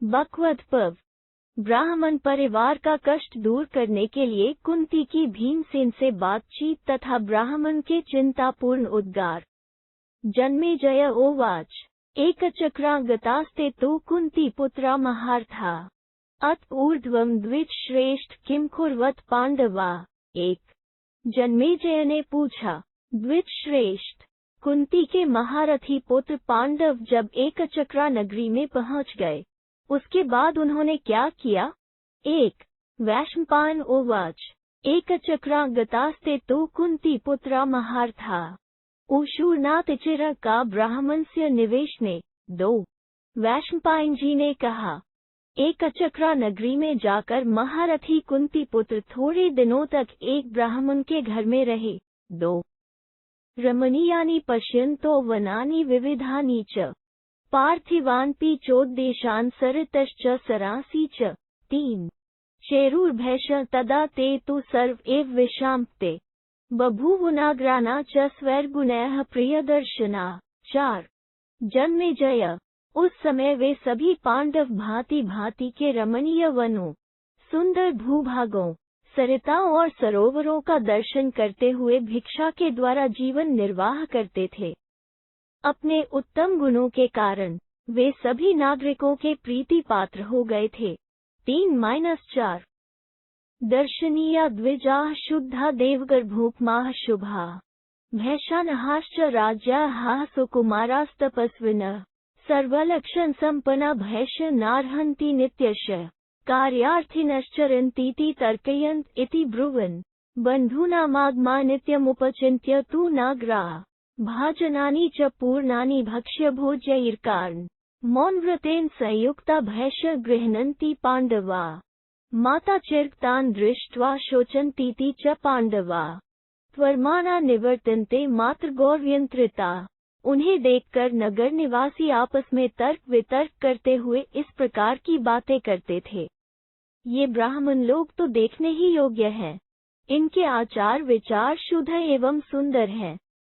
बकवद पर्व। ब्राह्मण परिवार का कष्ट दूर करने के लिए कुंती की भीमसेन से बातचीत तथा ब्राह्मण के चिंतापूर्ण उद्गार। जन्मेजय उवाच एकचक्रागतास्ते तु कुंती पुत्रा महार्था अत ऊर्ध्वं द्विजश्रेष्ठ किम कुर्वत पांडवा। एक। जन्मेजय ने पूछा, द्विजश्रेष्ठ कुंती के महारथी पुत्र पांडव जब एकचक्रा नगरी में पहुंच गए, उसके बाद उन्होंने क्या किया। एक। वैशंपायन उवाच एकचक्रागतास्ते तु कुंती पुत्रा महार्था उशूर्नातिचिर का ब्राह्मणस्य निवेशने। दो। वैशंपायन जी ने कहा, एकचक्रा नगरी में जाकर महारथी कुंती पुत्र थोड़े दिनों तक एक ब्राह्मण के घर में रहे। दो। रमणीयानि पश्यन्तो वनानि विविधानि च पार्थिवान्पि चोद्देशान् सरितश्च सरांसि च। तीन। चेरुर्भैष तदा ते तु सर्व एव विषाम्पते बभूवुनाग्राना च स्वैर्गुणैः प्रियदर्शना। चार। जन्मेजय उस समय वे सभी पांडव भांति भांति के रमणीय वनों, सुंदर भूभागों, सरिताओं और सरोवरों का दर्शन करते हुए भिक्षा के द्वारा जीवन निर्वाह करते थे। अपने उत्तम गुणों के कारण वे सभी नागरिकों के प्रीति पात्र हो गए थे। 3-4। दर्शनीया द्विजाः शुद्धा देवगर्भोपमाः शुभा भैषानहाश्च राज्याः सुकुमारास्तपस्विनः सर्वलक्षण संपन्ना भैष नार्हन्ति नित्यशः कार्यार्थिनश्चरन्तीति तर्कयन्त इति ब्रुवन् बन्धूनामागमा नित्यमुपचिन्त्य तु नागराः भाजनानि च पूर्णानि भक्ष्य भोज्यैर्कान् मौनव्रतेन संयुक्ता भैष गृह्णन्ति पाण्डवा माता चिर्तान् दृष्ट्वा शोचन्तीति च पाण्डवा त्वर्माणा निवर्तन्ते मातृगौर्यन्त्रिता। उन्हें देखकर नगर निवासी आपस में तर्क वितर्क करते हुए इस प्रकार की बातें करते थे। ये ब्राह्मण लोग तो देखने ही योग्य हैं। इनके आचार विचार शुद्ध एवं सुंदर हैं।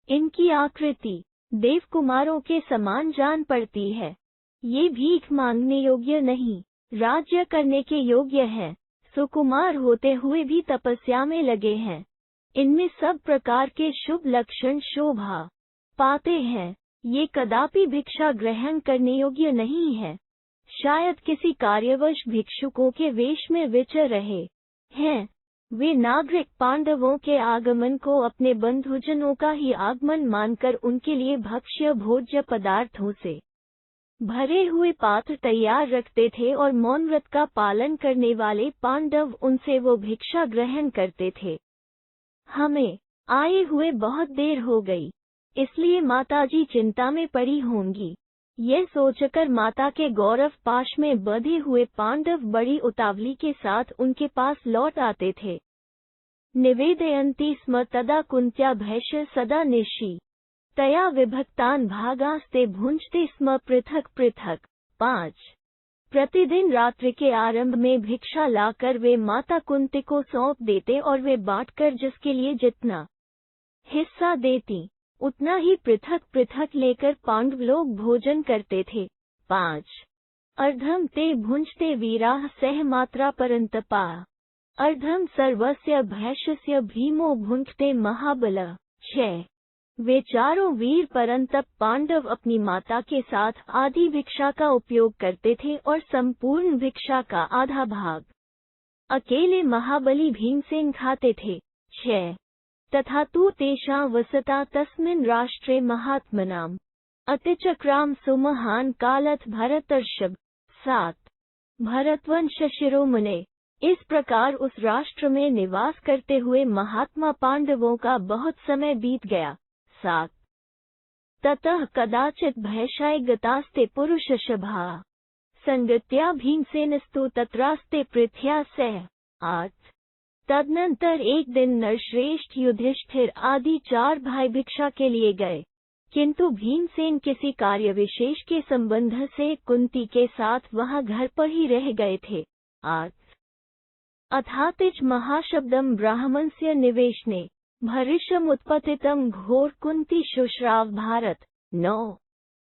इनकी आकृति देवकुमारों के समान जान पड़ती है। ये भीख मांगने योग्य नहीं, राज्य करने के योग्य हैं। सुकुमार होते हुए भी तपस्या में लगे हैं। इनमें सब प्रकार के शुभ लक्षण शोभा पाते हैं। ये कदापि भिक्षा ग्रहण करने योग्य नहीं है। शायद किसी कार्यवश भिक्षुकों के वेश में विचर रहे हैं। वे नागरिक पांडवों के आगमन को अपने बंधुजनों का ही आगमन मानकर उनके लिए भक्ष्य भोज्य पदार्थों से भरे हुए पात्र तैयार रखते थे और मौन व्रत का पालन करने वाले पांडव उनसे वो भिक्षा ग्रहण करते थे। हमें आए हुए बहुत देर हो गई, इसलिए माताजी चिंता में पड़ी होंगी। यह सोचकर माता के गौरव पाश में बंधे हुए पांडव बड़ी उतावली के साथ उनके पास लौट आते थे। निवेदयन्ति स्म तदा कुंत्या भैष सदा निशि तया विभक्तान भागास्ते भुंजते स्म पृथक पृथक। 5। प्रतिदिन रात्रि के आरंभ में भिक्षा लाकर वे माता कुंती को सौंप देते और वे बांटकर जिसके लिए जितना हिस्सा देती उतना ही पृथक पृथक लेकर पांडव लोग भोजन करते थे। 5। अर्धम ते भुंजते वीराः सह मात्रा परन्तपा अर्धम सर्वस्य भैषस्य भीमो भुंजते महाबलः। 6। वे चारों वीर परंतप पांडव अपनी माता के साथ आधी भिक्षा का उपयोग करते थे और संपूर्ण भिक्षा का आधा भाग अकेले महाबली भीमसेन खाते थे। 6। तथा तु तेषां वसता तस्मिन् राष्ट्रे महात्मनाम् अतिचक्राम सुमहान कालथ भरतर्षभ। 7। भरतवंश शिरोमणे इस प्रकार उस राष्ट्र में निवास करते हुए महात्मा पांडवों का बहुत समय बीत गया। 7। ततः कदाचित भैषाय गतास्ते पुरुषशभा संगत्या भीमसेनस्तु तत्रास्ते पृथ्या सह। 8। तदनंतर एक दिन नरश्रेष्ठ युधिष्ठिर आदि 4 भाई भिक्षा के लिए गए, किंतु भीमसेन किसी कार्य विशेष के संबंध से कुंती के साथ वहां घर पर ही रह गए थे। 8। अथातिच महाशब्दम ब्राह्मणस्य निवेशने भरिष्यमुत्पतितं घोर कुंती शुश्राव भारत। 9।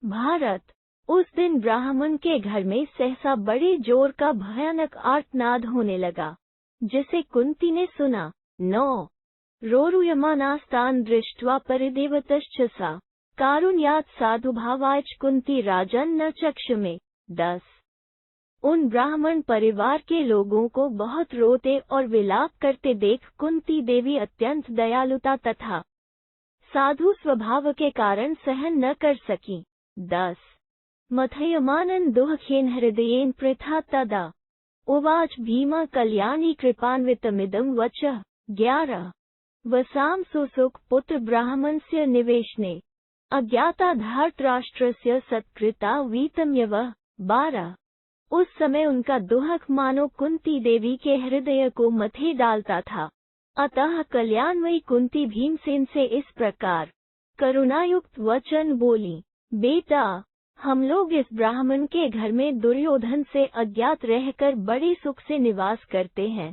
भारत उस दिन ब्राह्मण के घर में सहसा बड़े जोर का भयानक आर्तनाद होने लगा, जिसे कुंती ने सुना। 9 रोरुयमानास्तान् दृष्ट्वा परिदेवतश्च सा कारुण्यात् साधुभावाच् कुंती राजन् न चक्षुमे। 10 उन ब्राह्मण परिवार के लोगों को बहुत रोते और विलाप करते देख कुंती देवी अत्यंत दयालुता तथा साधु स्वभाव के कारण सहन न कर सकी। 10 मथयमानन् दुःखेन हृदयेन पृथा तदा उवाच भीमा कल्याणी कृपान्वितमिदं वचः। 11 वसाम सुसुख पुत्र ब्राह्मणस्य निवेशने अज्ञाता धृतराष्ट्रस्य सत्कृता वीतम्यवः। 12 उस समय उनका दुहक मानो कुंती देवी के हृदय को मथे डालता था। अतः कल्याणमयी कुंती भीमसेन से इस प्रकार करुणायुक्त वचन बोली, बेटा, हम लोग इस ब्राह्मण के घर में दुर्योधन से अज्ञात रहकर बड़े सुख से निवास करते हैं।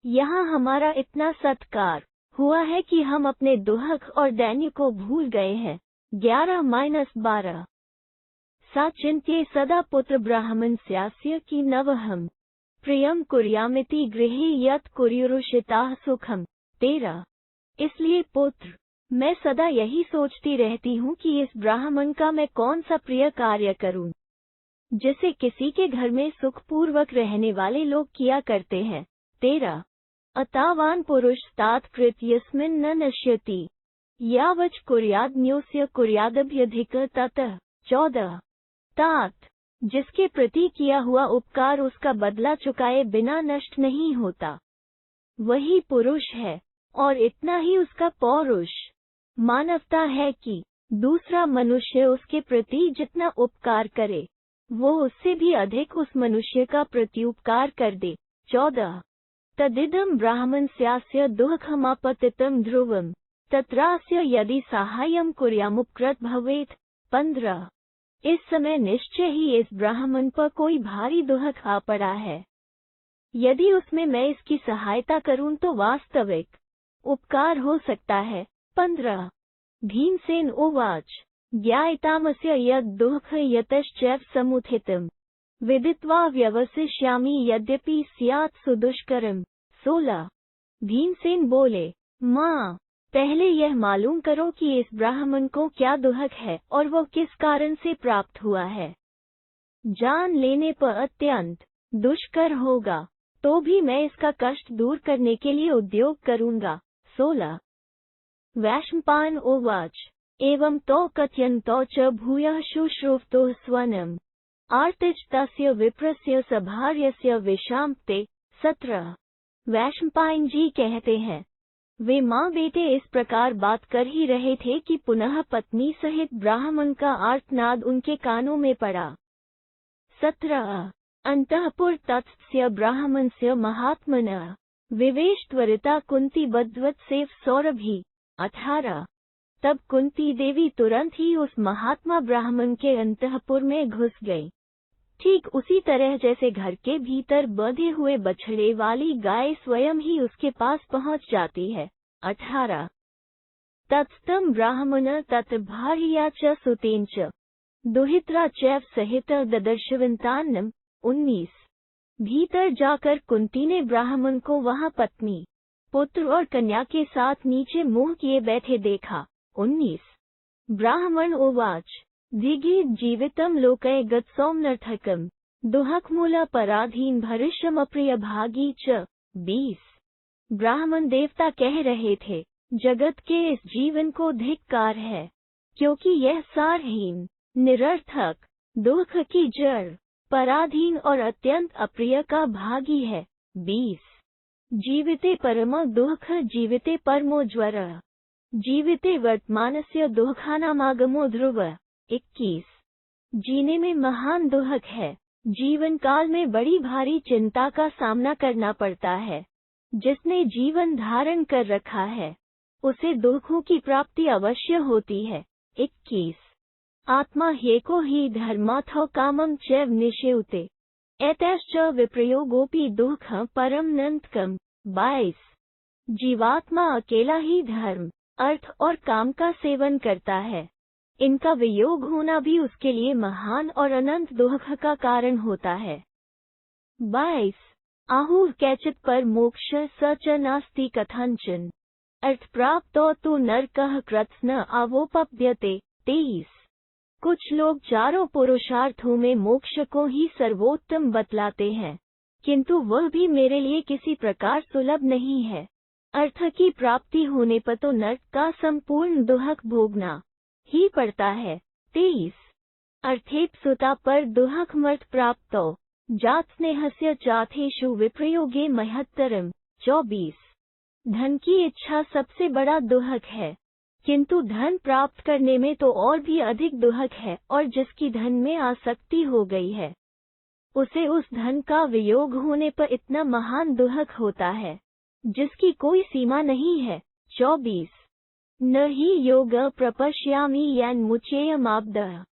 यहाँ हमारा इतना सत्कार हुआ है कि हम अपने दुहक और दैन्य को भूल गए हैं। 11-12 सा चिन्त्ये सदा पुत्र ब्राह्मण स्यास्य की नवहम प्रियम कुर्यामिति गृहे यत् कुर्युरुषिताः सुखम। 13 इसलिए पुत्र, मैं सदा यही सोचती रहती हूँ कि इस ब्राह्मण का मैं कौन सा प्रिय कार्य करूँ, जिसे किसी के घर में सुखपूर्वक रहने वाले लोग किया करते हैं। 13 अतावान पुरुष तात कृत्यस्मिन् न नश्यति यावच् कुर्याद्न्योस्य कुर्यादभ्यधिक ततः। 14 तात जिसके प्रति किया हुआ उपकार उसका बदला चुकाए बिना नष्ट नहीं होता, वही पुरुष है। और इतना ही उसका पौरुष मानवता है कि दूसरा मनुष्य उसके प्रति जितना उपकार करे, वो उससे भी अधिक उस मनुष्य का प्रत्युपकार कर दे। 14 तदिदं ब्राह्मणस्यास्य दुःखमापतितं ध्रुवं तत्रास्य यदि साहाय्यं कुर्यामुपकृत भवेत्। 15 इस समय निश्चय ही इस ब्राह्मण पर कोई भारी दुःख आ पड़ा है, यदि उसमें मैं इसकी सहायता करूं तो वास्तविक उपकार हो सकता है। 15 भीमसेन उवाच ज्ञायतामस्य यद् दुःख यतश्चैव समुत्थितं विदित्वा व्यवसिष्यामि यद्यपि स्यात् सुदुष्करम्। 16 भीमसेन बोले, माँ, पहले यह मालूम करो कि इस ब्राह्मण को क्या दुहक है और वो किस कारण से प्राप्त हुआ है। जान लेने पर अत्यंत दुष्कर होगा, तो भी मैं इसका कष्ट दूर करने के लिए उद्योग करूँगा। 16 वैशंपायन उवाच एवं तो कथयन्तो च भूयः शुश्रूवतो स्वनम् आर्तिच तस्य विप्रस्य सभार्यस्य विषाम्ते। 17 वैशंपायन जी कहते हैं, वे माँ बेटे इस प्रकार बात कर ही रहे थे कि पुनः पत्नी सहित ब्राह्मण का आर्तनाद उनके कानों में पड़ा। 17 अंतःपुर तत्स्य ब्राह्मणस्य महात्मनः विवेश त्वरिता कुंती बद्धवत सेव सौरभी। 18 तब कुंती देवी तुरंत ही उस महात्मा ब्राह्मण के अंतःपुर में घुस गई, ठीक उसी तरह जैसे घर के भीतर बंधे हुए बछड़े वाली गाय स्वयं ही उसके पास पहुंच जाती है। 18 तत्स्थं ब्राह्मण तत् भार्या च सुतेन च दुहित्रा चैव सहित ददर्शवन्तान्नम्। 19 भीतर जाकर कुंती ने ब्राह्मण को वहां पत्नी, पुत्र और कन्या के साथ नीचे मुंह किए बैठे देखा। 19 ब्राह्मण उवाच दिगी जीवितम लोकय गत्सौम्नर्थकम दुहकमूला पराधीन भरिष्यम अप्रिय भागी च। 20 ब्राह्मण देवता कह रहे थे, जगत के इस जीवन को धिक्कार है, क्योंकि यह सारहीन, निरर्थक, दुख की जड़, पराधीन और अत्यंत अप्रिय का भागी है। 20 जीविते परम दुःख जीविते परमो ज्वर जीविते वर्तमानस्य दुःखानामागमो ध्रुव। 21 जीने में महान दुहक है, जीवन काल में बड़ी भारी चिंता का सामना करना पड़ता है। जिसने जीवन धारण कर रखा है, उसे दुखों की प्राप्ति अवश्य होती है। 21 आत्मा ह्येको हि धर्मार्थो कामं चैव निषेवते एतश्च विप्रयोगोपि दुःखं परम नन्तकम्। 22 जीवात्मा अकेला ही धर्म, अर्थ और काम का सेवन करता है, इनका वियोग होना भी उसके लिए महान और अनंत दुख का कारण होता है। 22 आहुः कैचित् पर मोक्ष स च नास्ति कथंचन अर्थ प्राप्तो तु नरकः कृत्स्न आवोपप्यते। 23 कुछ लोग चारों पुरुषार्थों में मोक्ष को ही सर्वोत्तम बतलाते हैं, किंतु वह भी मेरे लिए किसी प्रकार सुलभ नहीं है। अर्थ की प्राप्ति होने पर तो नरक का संपूर्ण दुख भोगना ही पड़ता है। 23 अर्थेप्सुता पर दुहक मर्थ प्राप्तो जात स्नेहस्य चाथेषु विप्रयोगे महत्तरम। 24 धन की इच्छा सबसे बड़ा दुहक है, किंतु धन प्राप्त करने में तो और भी अधिक दुहक है, और जिसकी धन में आसक्ति हो गई है उसे उस धन का वियोग होने पर इतना महान दुहक होता है जिसकी कोई सीमा नहीं है। 24 न हि योग प्रपश्यामि यन्मुच्येयमाब्दः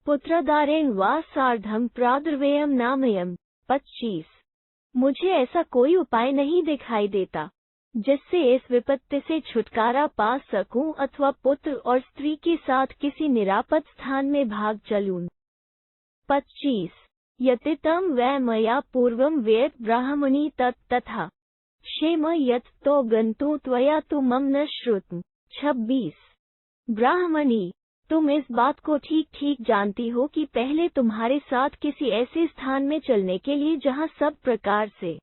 पुत्रदारेण वा सार्धं प्रादुर्व्ययम् नामयम्। 25 मुझे ऐसा कोई उपाय नहीं दिखाई देता जिससे इस विपत्ति से छुटकारा पा सकूं अथवा पुत्र और स्त्री के साथ किसी निरापद स्थान में भाग चलूं। 25 यतितं वै मया पूर्वं वेद ब्राह्मणी तथा क्षेम यत् तो गन्तु त्वया तु मम न श्रुतम्। 26 ब्राह्मणी तुम इस बात को ठीक ठीक जानती हो कि पहले तुम्हारे साथ किसी ऐसे स्थान में चलने के लिए जहां सब प्रकार से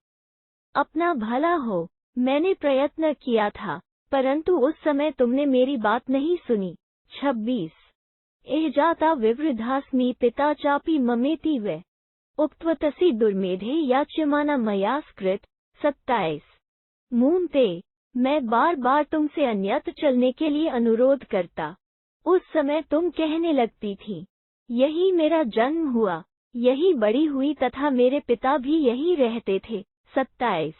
अपना भला हो मैंने प्रयत्न किया था, परंतु उस समय तुमने मेरी बात नहीं सुनी। 26 एह जाता विवृद्धास्मि पिता चापि ममेति वै उक्त्वतसि दुर्मेधे याच्यमाना मया स्कृत। 27 मूंते मैं बार बार तुमसे अन्यत्र चलने के लिए अनुरोध करता, उस समय तुम कहने लगती थी यही मेरा जन्म हुआ, यही बड़ी हुई तथा मेरे पिता भी यही रहते थे। 27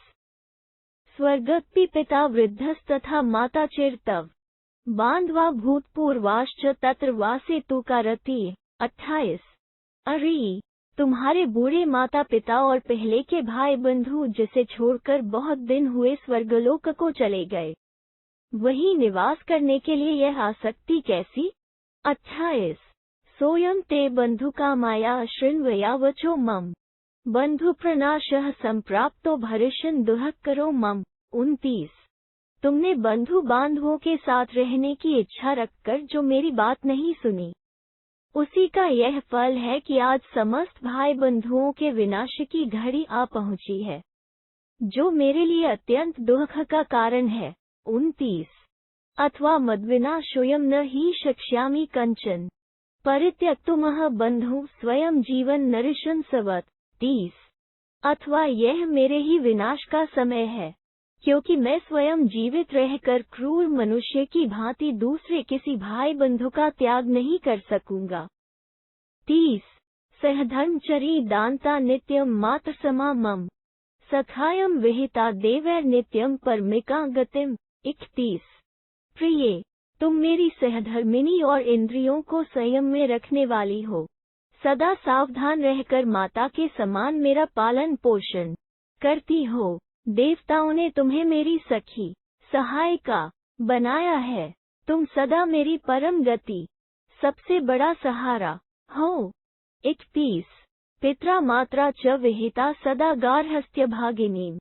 स्वर्गपि पिता वृद्धस्तथा माता चिरतव बांधवा भूतपूर्वाश्च तत्र वासे तुकारति। 28 अरे तुम्हारे बूढ़े माता पिता और पहले के भाई बंधु जिसे छोड़कर बहुत दिन हुए स्वर्गलोक को चले गए, वही निवास करने के लिए यह आसक्ति कैसी। 28 सोयम ते बंधु का माया शृण्वया वचो मम बंधु प्रनाशः संप्राप्तो भरिष्यन् दुहक करो मम। 29 तुमने बंधु बांधवों के साथ रहने की इच्छा रखकर जो मेरी बात नहीं सुनी, उसी का यह फल है कि आज समस्त भाई बंधुओं के विनाश की घड़ी आ पहुंची है, जो मेरे लिए अत्यंत दुख का कारण है। 29 अथवा मद्विनाशोऽयं न हि शक्ष्यामि कंचन परित्यक्तुमः बंधु स्वयं जीवन नरिशं सवत्। 30 अथवा यह मेरे ही विनाश का समय है, क्योंकि मैं स्वयं जीवित रहकर क्रूर मनुष्य की भांति दूसरे किसी भाई बंधु का त्याग नहीं कर सकूंगा। 30 सहधर्मचरी दान्ता नित्यं मातृसमा मम सखायं विहिता देवैर नित्यं परमिका गतिम। 31 प्रिये तुम मेरी सहधर्मिणी और इंद्रियों को संयम में रखने वाली हो, सदा सावधान रहकर माता के समान मेरा पालन पोषण करती हो। देवताओं ने तुम्हें मेरी सखी सहायिका बनाया है, तुम सदा मेरी परम गति सबसे बड़ा सहारा हो। 31 पित्रा मात्रा च विहिता सदा गार्हस्थ्य भागिनीं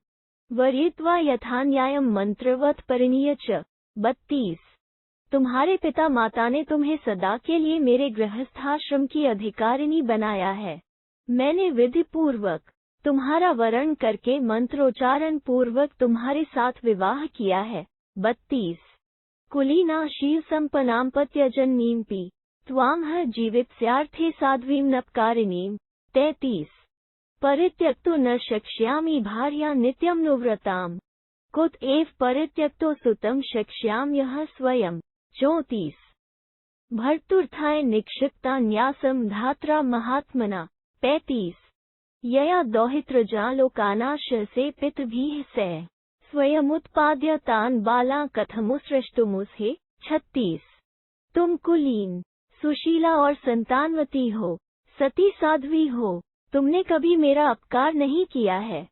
वरीत्वा यथा न्यायं मंत्रवत परिणीय च। 32 तुम्हारे पिता माता ने तुम्हें सदा के लिए मेरे गृहस्थाश्रम की अधिकारिणी बनाया है, मैंने विधि पूर्वक तुम्हारा वरण करके मंत्रोच्चारण पूर्वक तुम्हारे साथ विवाह किया है। 32 कुलीना शील संपन्नां पत्यजन्नींपि त्वां जीवित्स्यार्थे साध्वीं नपकारिणीं। 33 परित्यक्तो न शक्ष्यामि भार्या नित्यं नुव्रताम् कुत एव परित्यक्तो सुतं शक्ष्याम्यः स्वयं। 34 भर्तुर्थाय निक्षिप्ता न्यासं धात्रा महात्मना। 35 यया दौहित्रजालोकानाशसे पितृभिः सह स्वयमुत्पाद्य तान् बालान् कथमुत्सृष्टुमुस्हे। 36 तुम कुलीन सुशीला और संतानवती हो, सती साध्वी हो, तुमने कभी मेरा अपकार नहीं किया है,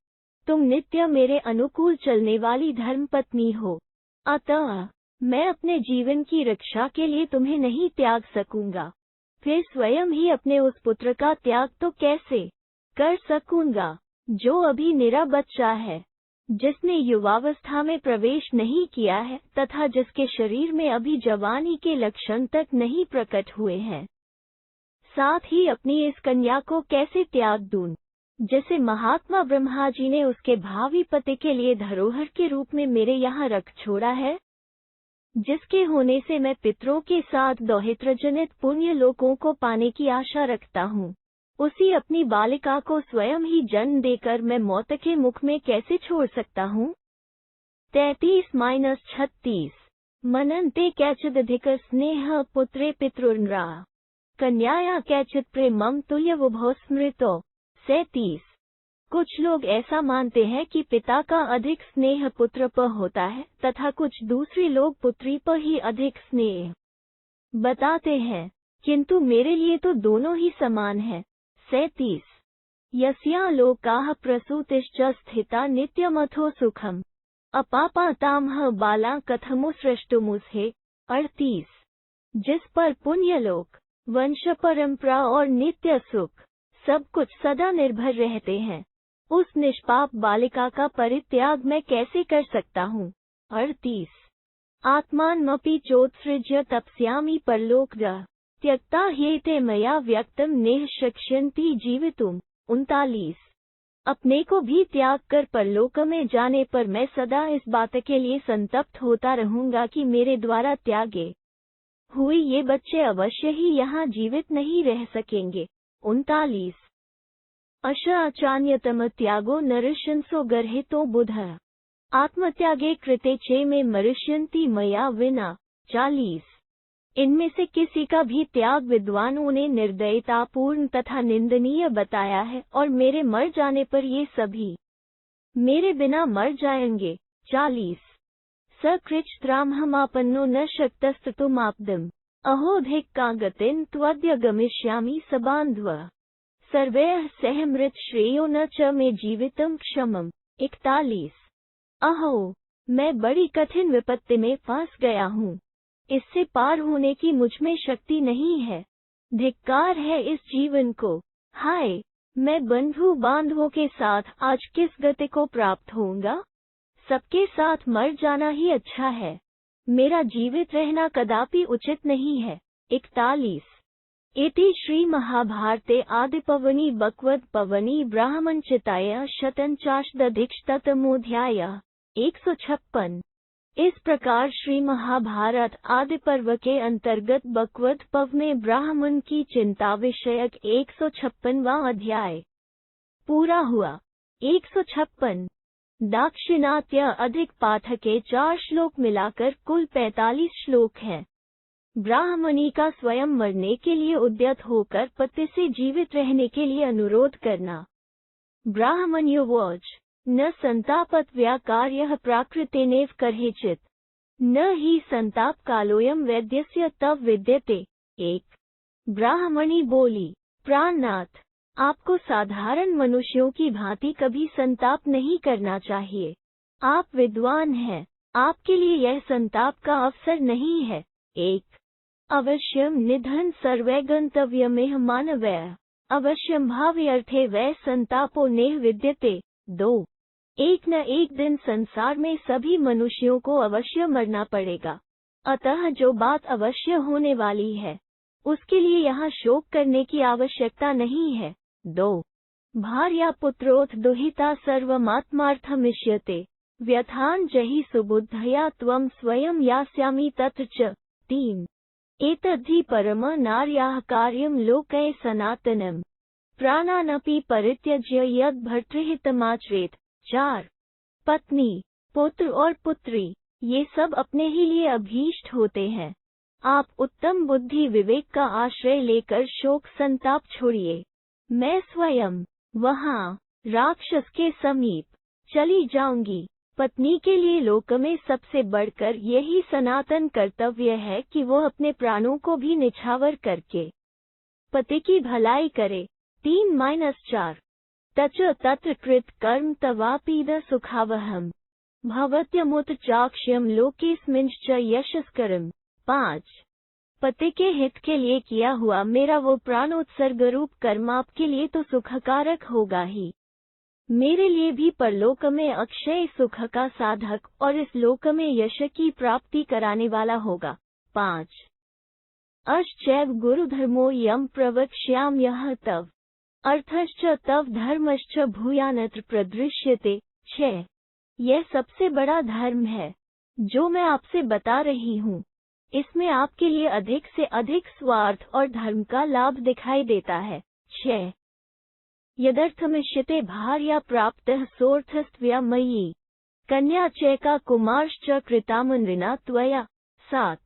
तुम नित्य मेरे अनुकूल चलने वाली धर्मपत्नी हो, अतः मैं अपने जीवन की रक्षा के लिए तुम्हें नहीं त्याग सकूंगा, फिर स्वयं ही अपने उस पुत्र का त्याग तो कैसे कर सकूंगा जो अभी मेरा बच्चा है, जिसने युवावस्था में प्रवेश नहीं किया है तथा जिसके शरीर में अभी जवानी के लक्षण तक नहीं प्रकट हुए हैं। साथ ही अपनी इस कन्या को कैसे त्याग दूं, जिसे महात्मा ब्रह्मा जी ने उसके भावी पति के लिए धरोहर के रूप में मेरे यहाँ रख छोड़ा है, जिसके होने से मैं पितरों के साथ दौहित्रजनित पुण्य लोकों को पाने की आशा रखता हूँ। उसी अपनी बालिका को स्वयं ही जन्म देकर मैं मौत के मुख में कैसे छोड़ सकता हूँ। 33-36 मनन्ते कैचिदधिक स्नेह पुत्रे पितृन्रा कन्याया कैचित प्रेमम तुल्यवुभो स्मृतो। 37 कुछ लोग ऐसा मानते हैं कि पिता का अधिक स्नेह पुत्र पर होता है तथा कुछ दूसरे लोग पुत्री पर ही अधिक स्नेह बताते हैं, किंतु मेरे लिए तो दोनों ही समान है। 37 यस्या लोकाः प्रसूतिश्च स्थिता नित्यमथो सुखम अपापातामह बाला कथमु सृष्टुमुस्हे। 38 जिस पर पुण्यलोक, वंश परंपरा और नित्य सुख सब कुछ सदा निर्भर रहते हैं, उस निष्पाप बालिका का परित्याग मैं कैसे कर सकता हूँ। 38 आत्मानमपि चोत्सृज्य तपस्यामि परलोकगः त्यक्ता ह्येते मया व्यक्तम नेह शक्ष्यन्ति जीवितुम। 39 अपने को भी त्याग कर परलोक में जाने पर मैं सदा इस बात के लिए संतप्त होता रहूंगा कि मेरे द्वारा त्यागे हुए ये बच्चे अवश्य ही यहाँ जीवित नहीं रह सकेंगे। 39 अशाचान्यतम त्यागो नरिष्यंसो गर्हितो बुधः आत्मत्यागे कृते चे में मरिष्यन्ति मया विना। 40 इनमें से किसी का भी त्याग विद्वानों ने निर्दयतापूर्ण तथा निंदनीय बताया है और मेरे मर जाने पर ये सभी मेरे बिना मर जाएंगे। 40 सकृच्छ्रामहमापन्नो न शक्तस्तुमाप्दम् अहोधिक कागतिन त्वद्य गमिष्यामि सबान्ध्वः सर्वैः सह मृत श्रेयो न च मे जीवितम क्षमम्। 41 अहो मैं बड़ी कठिन विपत्ति में फंस गया हूँ, इससे पार होने की मुझ में शक्ति नहीं है। धिक्कार है इस जीवन को। हाय, मैं बंधु बांधवों के साथ आज किस गति को प्राप्त होऊंगा। सबके साथ मर जाना ही अच्छा है, मेरा जीवित रहना कदापि उचित नहीं है। 41 इति श्री महाभारते आदिपर्वणि बक्वद्पर्वणि ब्राह्मणचिताय शतञ्चाशदधिकशततमोऽध्यायः। 156 इस प्रकार श्री महाभारत आदि पर्व के अंतर्गत बकवद पर्व में ब्राह्मण की चिंता विषयक 156वां अध्याय पूरा हुआ। 156 दाक्षिणात्य अधिक पाठ के 4 श्लोक मिलाकर कुल 45 श्लोक हैं। ब्राह्मणी का स्वयं मरने के लिए उद्यत होकर पति से जीवित रहने के लिए अनुरोध करना। ब्राह्मण्योवाच न संतापत व्याकार्यः प्राकृतेनेव कर्हिचित् न ही संताप कालोयम वैद्यस्य तव विद्यते। 1 ब्राह्मणी बोली, प्राणनाथ, आपको साधारण मनुष्यों की भांति कभी संताप नहीं करना चाहिए। आप विद्वान हैं, आपके लिए यह संताप का अवसर नहीं है। 1 अवश्यम निधन सर्वैगंतव्यमेह मानवैः अवश्यम भाव्यर्थे वै संतापो नेह विद्यते। 2 एक न एक दिन संसार में सभी मनुष्यों को अवश्य मरना पड़ेगा, अतः जो बात अवश्य होने वाली है उसके लिए यहाँ शोक करने की आवश्यकता नहीं है। 2 भार्या पुत्रोथ दुहिता सर्वमात्मार्थमिष्यते व्यथान जहि सुबुद्धया त्वं स्वयं यास्यामि तत्र च। 3 एतद्धि परम नार्याः कार्यं लोके सनातनम् प्राणानपि परित्यज्य यद् भर्तृहितमाचरेत्। 4 पत्नी, पुत्र और पुत्री ये सब अपने ही लिए अभीष्ट होते हैं। आप उत्तम बुद्धि विवेक का आश्रय लेकर शोक संताप छोड़िए। मैं स्वयं वहाँ राक्षस के समीप चली जाऊंगी। पत्नी के लिए लोक में सबसे बढ़कर यही सनातन कर्तव्य है कि वो अपने प्राणों को भी निछावर करके पति की भलाई करे। 3-4 तच तत्र कृत कर्म तवापीद सुखावहम भवत्यमुत चाक्ष्यम लोकेस्मिंश्च यशस्करम। 5 पति के हित के लिए किया हुआ मेरा वो प्राणोत्सर्ग रूप कर्म आपके लिए तो सुखकारक होगा ही, मेरे लिए भी परलोक में अक्षय सुख का साधक और इस लोक में यश की प्राप्ति कराने वाला होगा। 5 अश्चैव गुरुधर्मो यम प्रवक्ष्याम्यह तव अर्थश्च तव धर्मश्च भूयानत्र प्रदृश्यते। 6 यह सबसे बड़ा धर्म है जो मैं आपसे बता रही हूँ, इसमें आपके लिए अधिक से अधिक स्वार्थ और धर्म का लाभ दिखाई देता है। 6 यदर्थमिष्यते भार्या प्राप्तः सोऽर्थस्त्वया मयि कन्या चैका कुमारश्च कृतामनृणा त्वया। 7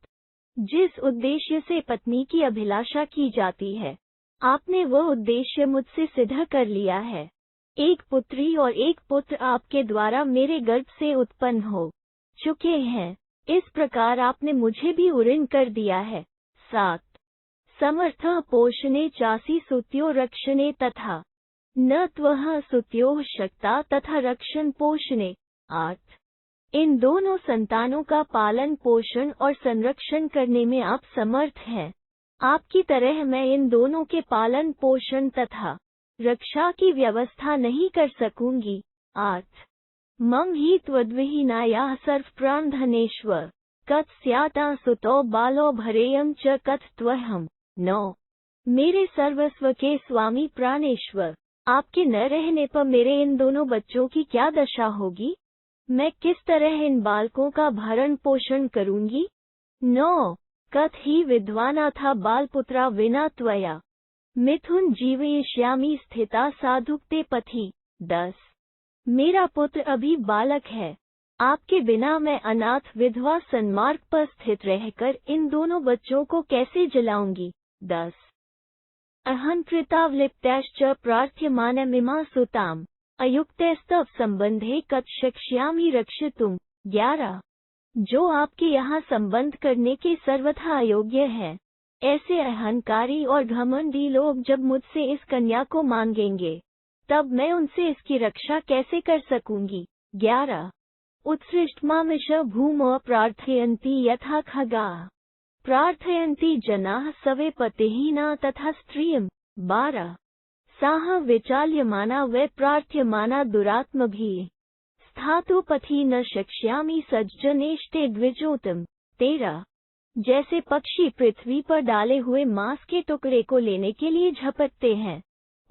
जिस उद्देश्य से पत्नी की अभिलाषा की जाती है, आपने वह उद्देश्य मुझसे सिद्ध कर लिया है। एक पुत्री और एक पुत्र आपके द्वारा मेरे गर्भ से उत्पन्न हो चुके हैं, इस प्रकार आपने मुझे भी उऋण कर दिया है। 7 समर्थः पोषणे चासी सुत्यो रक्षणे तथा न त्वः सुत्योः शक्ता तथा रक्षण पोषणे। 8 इन दोनों संतानों का पालन पोषण और संरक्षण करने में आप समर्थ हैं, आपकी तरह मैं इन दोनों के पालन पोषण तथा रक्षा की व्यवस्था नहीं कर सकूंगी। 8 मम ही त्वद्विहीनायाः सर्वप्राणधनेश्वर कथ स्याता सुतो बालो भरेयम च कथ त्वहम। 9 मेरे सर्वस्व के स्वामी प्राणेश्वर, आपके न रहने पर मेरे इन दोनों बच्चों की क्या दशा होगी, मैं किस तरह इन बालकों का भरण पोषण करूंगी। 9 कथ ही विद्वाना था बालपुत्रा विना त्वया मिथुन जीवयिष्यामि स्थिता साधुक्ते पथि। 10 मेरा पुत्र अभी बालक है, आपके बिना मैं अनाथ विधवा सन्मार्ग पर स्थित रहकर इन दोनों बच्चों को कैसे जलाऊंगी। 10 अहं कृतावलिप्तैश्च प्रार्थ्यमानमिमा सुताम अयुक्तैस्तव संबंधे कथ शक्ष्यामि रक्षितुम। 11 जो आपके यहाँ संबंध करने के सर्वथा अयोग्य है, ऐसे अहंकारी और घमंडी लोग जब मुझसे इस कन्या को मांगेंगे, तब मैं उनसे इसकी रक्षा कैसे कर सकूंगी। 11 उत्सृष्टमामिष भूमौ प्रार्थयन्ति यथा खगाः प्रार्थयन्ति जनाः सवे पतिहीना तथा स्त्रियम्। 12 साह विचाल्यमाना वै प्रार्थ्यमाना दुरात्मभिः स्थातु पथि न शक्ष्यामि सज्जनेष्टे द्विजोतम। 13 जैसे पक्षी पृथ्वी पर डाले हुए मांस के टुकड़े को लेने के लिए झपटते हैं,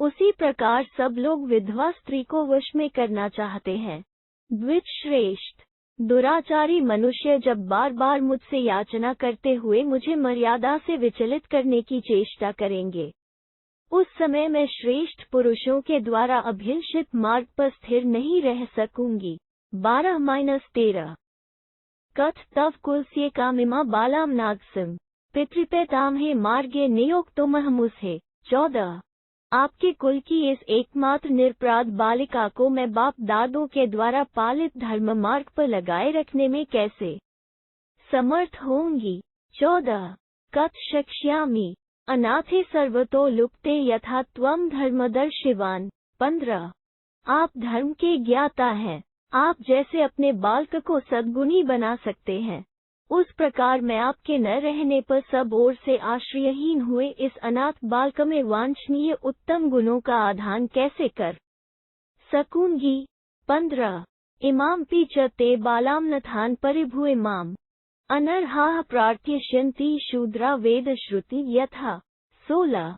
उसी प्रकार सब लोग विधवा स्त्री को वश में करना चाहते हैं। द्विज श्रेष्ठ दुराचारी मनुष्य जब बार बार मुझसे याचना करते हुए मुझे मर्यादा से विचलित करने की चेष्टा करेंगे, उस समय मैं श्रेष्ठ पुरुषों के द्वारा अभिलषित मार्ग पर स्थिर नहीं रह सकूंगी। 12-13 कथ तव कुलस्य कामिमा बालाम नागसिम पितृपेताम हे मार्गे नियोक्तुमहमुसे। 14 आपके कुल की इस एकमात्र निरपराध बालिका को मैं बाप दादों के द्वारा पालित धर्म मार्ग पर लगाए रखने में कैसे समर्थ होंगी। 14 कथ शक्ष्यामि अनाथे सर्वतो लुप्ते यथा त्वम धर्मदर्शिवान। 15 आप धर्म के ज्ञाता हैं, आप जैसे अपने बालक को सद्गुणी बना सकते हैं, उस प्रकार मैं आपके न रहने पर सब ओर से आश्रयहीन हुए इस अनाथ बालक में वांछनीय उत्तम गुणों का आधान कैसे कर सकूंगी। 15 इमाम पी च ते बालाम नथान परिभुए माम अनर्हाः प्रार्थयन्ति शूद्रा वेद श्रुति यथा। 16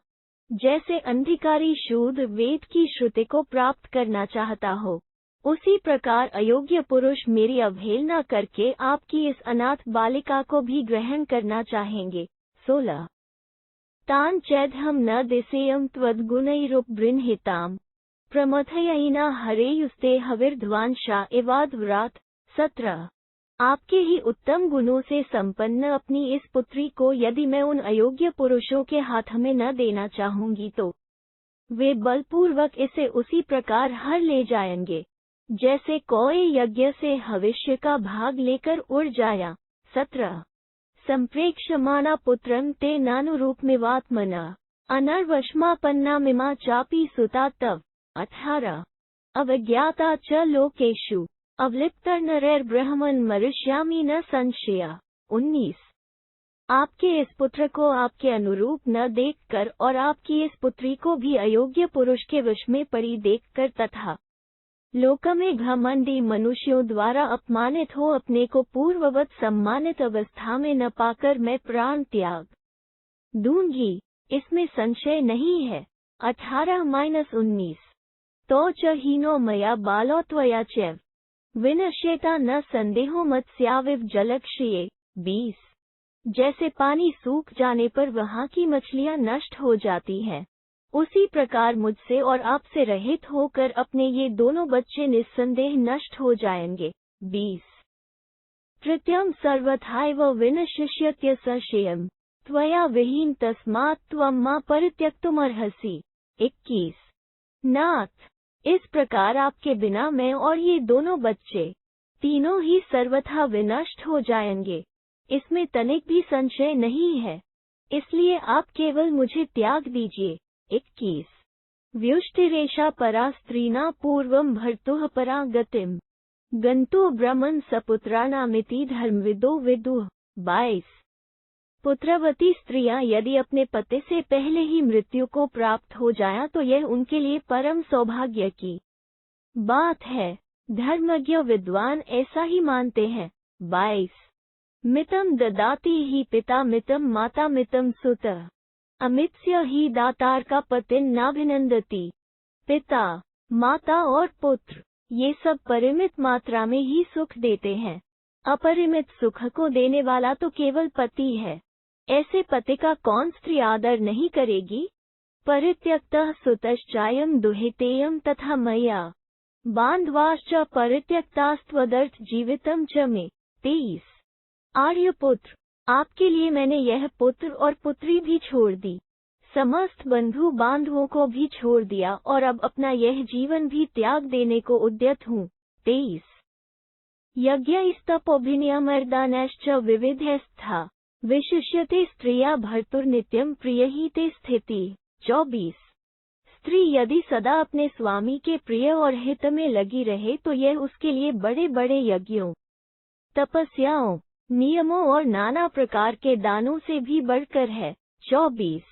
जैसे अंधिकारी शूद्र वेद की श्रुति को प्राप्त करना चाहता हो, उसी प्रकार अयोग्य पुरुष मेरी अवहेलना करके आपकी इस अनाथ बालिका को भी ग्रहण करना चाहेंगे। 16 तान चैधम न दिसेयम त्वद्गुणैरुपबृंहिताम प्रमथयिना हरेयुस्ते हविर्ध्वांशा इवाद्व्रात। 17 आपके ही उत्तम गुणों से संपन्न अपनी इस पुत्री को यदि मैं उन अयोग्य पुरुषों के हाथ में न देना चाहूंगी तो वे बलपूर्वक इसे उसी प्रकार हर ले जाएंगे जैसे कोई यज्ञ से हविष्य का भाग लेकर उड़ जाया। 17 संप्रेक्ष्यमाणा पुत्रं ते नानुरूपमिवात्मना अनर्वशमापन्ना मिमा चापि सुता तव। 18 अवज्ञाता च लोकेषु अवलिप्तर्नरैर्ब्रह्मन् मरिष्यामि न संशय। 19। आपके इस पुत्र को आपके अनुरूप न देखकर और आपकी इस पुत्री को भी अयोग्य पुरुष के वश में पड़ी देखकर तथा लोक में घमंडी मनुष्यों द्वारा अपमानित हो अपने को पूर्ववत सम्मानित अवस्था में न पाकर मैं प्राण त्याग दूंगी, इसमें संशय नहीं है। 18-19। तो च हीनो मया बालो त्वया चैव विनश्येता न संदेहो मत्स्याविव जलक्षये। 20। जैसे पानी सूख जाने पर वहाँ की मछलियाँ नष्ट हो जाती हैं, उसी प्रकार मुझसे और आपसे रहित होकर अपने ये दोनों बच्चे निस्संदेह नष्ट हो जाएंगे। 20। तृतीयं सर्वथैव विनश्यस्यते संशयम् त्वया विहीन तस्मात् त्वं मा परित्यक्तुमर्हसि। 21। नाथ, इस प्रकार आपके बिना मैं और ये दोनों बच्चे तीनों ही सर्वथा विनष्ट हो जाएंगे, इसमें तनिक भी संशय नहीं है, इसलिए आप केवल मुझे त्याग दीजिए। 21। व्युष्टिरेषा परा स्त्रीणा पूर्वं भर्तुः परा गतिम् गन्तु ब्रह्मन् सपुत्राणामिति धर्मविदो विदुः। 22। पुत्रवती स्त्रियां यदि अपने पति से पहले ही मृत्यु को प्राप्त हो जाएं तो यह उनके लिए परम सौभाग्य की बात है, धर्मज्ञ विद्वान ऐसा ही मानते हैं। 22। मितम ददाति ही पिता मितम माता मितम सुतः अमित्स्य ही दातार का पतिन नाभिनंदति। पिता, माता और पुत्र ये सब परिमित मात्रा में ही सुख देते हैं, अपरिमित सुख को देने वाला तो केवल पति है, ऐसे पति का कौन स्त्री आदर नहीं करेगी। परित्यक्तः सुतश्चायं दुहितेयं तथा मया बांधवाश्च परित्यक्तास्त्वदर्थ जीवितम च मे। 23। आर्यपुत्र, आपके लिए मैंने यह पुत्र और पुत्री भी छोड़ दी, समस्त बंधु बांधवों को भी छोड़ दिया और अब अपना यह जीवन भी त्याग देने को उद्यत हूँ। 23। यज्ञैस्तपोभिनियमर्दानश्च विविधैस्था विशिष्यते स्त्रिया भर्तुर्नित्यं प्रियहिते स्थिति। 24। स्त्री यदि सदा अपने स्वामी के प्रिय और हित में लगी रहे तो यह उसके लिए बड़े बड़े यज्ञों, तपस्याओं, नियमों और नाना प्रकार के दानों से भी बढ़कर है। 24।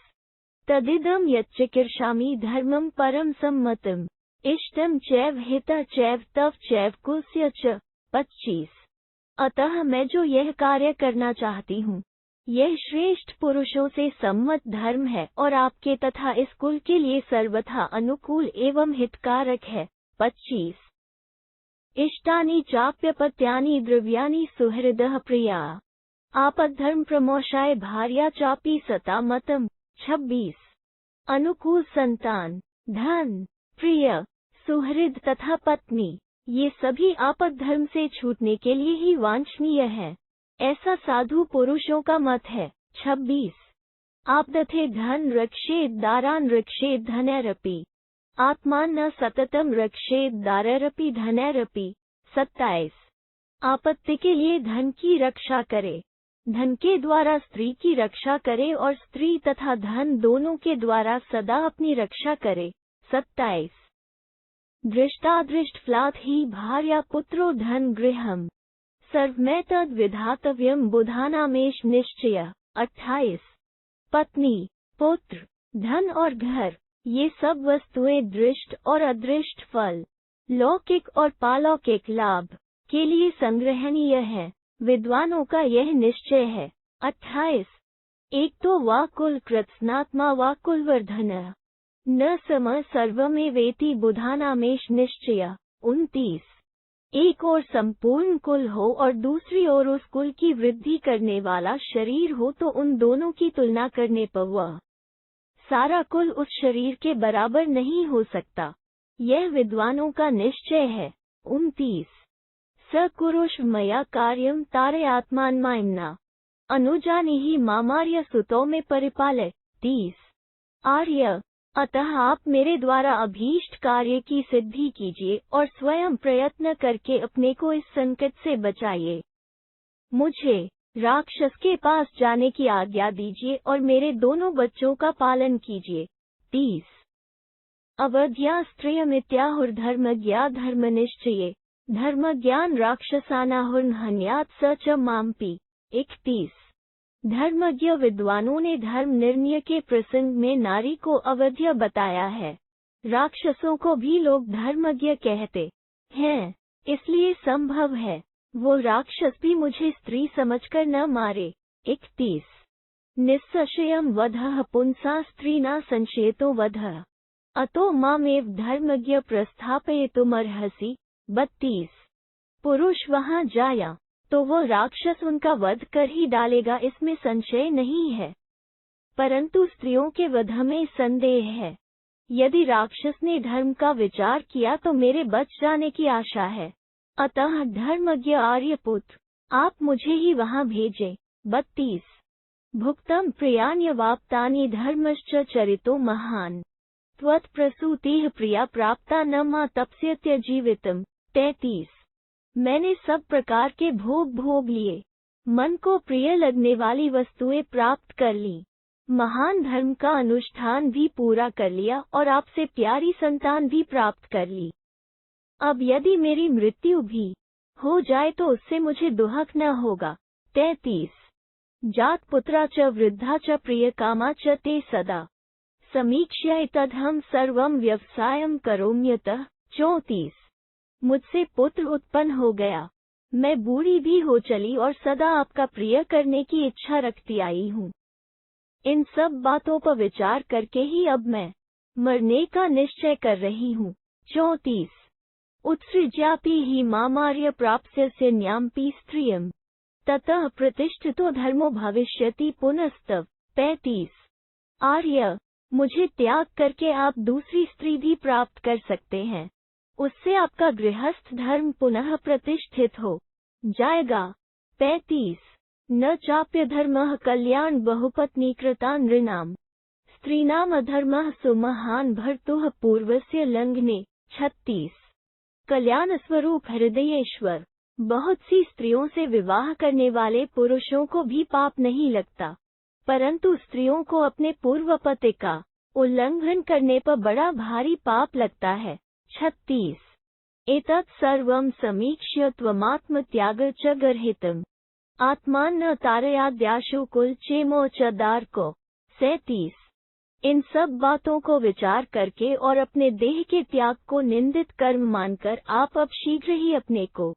तदिदं यच्चिकीर्षामि धर्मं परम सम्मतम् इष्टं चैव हितः चैव तव चैव कुलस्य च। 25। अतः मैं जो यह कार्य करना चाहती हूँ, यह श्रेष्ठ पुरुषों से सम्मत धर्म है और आपके तथा इस कुल के लिए सर्वथा अनुकूल एवं हितकारक है। 25। इष्टानि चाप्यपत्यानि द्रव्यानि सुहृदः प्रिया आपद्धर्म प्रमोषाय भार्या चापि सता मतम। 26। अनुकूल संतान, धन, प्रिय, सुहृद तथा पत्नी ये सभी आपद्धर्म से छूटने के लिए ही वांछनीय है, ऐसा साधु पुरुषों का मत है। 26। आपदथे धन रक्षेद दारान रक्षेद धनैरपि आत्मान न सततम रक्षेद दारैरपि धनैरपि। 27। आपत्ति के लिए धन की रक्षा करे, धन के द्वारा स्त्री की रक्षा करे और स्त्री तथा धन दोनों के द्वारा सदा अपनी रक्षा करे। 27। दृष्टादृष्ट फलात् ही भार्या पुत्रो धन गृहम् सर्वमेतद् विधातव्यम् बुधानामेष निश्चय। 28। पत्नी, पुत्र, धन और घर ये सब वस्तुएं दृष्ट और अदृष्ट फल, लौकिक और पालौकिक लाभ के लिए संग्रहणीय है, विद्वानों का यह निश्चय है। 28। एक तो वाकुल कृत्स्नात्मा वाकुलवर्धन न सम सर्वमेवेति बुधानामेष निश्चय। 29। एक ओर संपूर्ण कुल हो और दूसरी ओर उस कुल की वृद्धि करने वाला शरीर हो तो उन दोनों की तुलना करने पर वह सारा कुल उस शरीर के बराबर नहीं हो सकता, यह विद्वानों का निश्चय है। 29। स कुरुष मया कार्यम तारयात्मान्मायम्ना अनुजानी ही मामार्य सुतों में परिपालय। 30। आर्य, अतः आप मेरे द्वारा अभीष्ट कार्य की सिद्धि कीजिए और स्वयं प्रयत्न करके अपने को इस संकट से बचाइए। मुझे राक्षस के पास जाने की आज्ञा दीजिए और मेरे दोनों बच्चों का पालन कीजिए। 30। अवध्या स्त्रियमित्याहुर्धर्मज्ञा धर्मनिश्चये धर्मज्ञान राक्षसानाहुर्न हन्यात् स च माम्पि। 31। धर्मज्ञ विद्वानों ने धर्म निर्णय के प्रसंग में नारी को अवध्य बताया है। राक्षसों को भी लोग धर्मज्ञ कहते हैं, इसलिए संभव है वो राक्षस भी मुझे स्त्री समझकर न मारे। 31। निस्संशयं वधः पुंसा स्त्रीणा संशयतो वधः अतो मामेव धर्मज्ञ प्रस्थापयितुमर्हसि। 32। पुरुष वहां जाया तो वो राक्षस उनका वध कर ही डालेगा, इसमें संशय नहीं है, परंतु स्त्रियों के वध में संदेह है। यदि राक्षस ने धर्म का विचार किया तो मेरे बच जाने की आशा है। अतः धर्मज्ञ आर्यपुत्र, आप मुझे ही वहां भेजें। 32। भुक्तम प्रियान्यवाप्तानि धर्मश्च चरितो महान त्वत्प्रसूतिः प्रिया प्राप्ता न मा तप्स्यत्य जीवितम्। 33। मैंने सब प्रकार के भोग भोग लिए, मन को प्रिय लगने वाली वस्तुएं प्राप्त कर ली, महान धर्म का अनुष्ठान भी पूरा कर लिया और आपसे प्यारी संतान भी प्राप्त कर ली। अब यदि मेरी मृत्यु भी हो जाए तो उससे मुझे दुहक न होगा। 33। जात पुत्रा च वृद्धा च प्रिय कामा च ते सदा समीक्ष्य तदहं सर्वं व्यवसायं करोम्यतः। 34। मुझसे पुत्र उत्पन्न हो गया, मैं बूढ़ी भी हो चली और सदा आपका प्रिय करने की इच्छा रखती आई हूँ। इन सब बातों पर विचार करके ही अब मैं मरने का निश्चय कर रही हूँ। 34। उत्सृज्यापि हि मामार्य प्राप्स्यस्य न्याम्पि स्त्रियम् ततः प्रतिष्ठितो धर्मो भविष्यति पुनस्तव। 35। आर्य, मुझे त्याग करके आप दूसरी स्त्री भी प्राप्त कर सकते हैं, उससे आपका गृहस्थ धर्म पुनः प्रतिष्ठित हो जाएगा। 35। न चाप्य धर्मः कल्याण बहुपत्नीकृता नृणाम् स्त्रीणाम् अधर्मः सुमहान् भर्तुः पूर्वस्य लंघने। 36। कल्याण स्वरूप हृदयेश्वर, बहुत सी स्त्रियों से विवाह करने वाले पुरुषों को भी पाप नहीं लगता, परंतु स्त्रियों को अपने पूर्व पति का उल्लंघन करने पर बड़ा भारी पाप लगता है। 36। एतत् सर्वं समीक्ष्य त्वमात्मत्याग च गर्हितम् आत्मान्न तारयाद्याशु कुल चेमो च दारको। 37। इन सब बातों को विचार करके और अपने देह के त्याग को निंदित कर्म मानकर आप अब शीघ्र ही अपने को,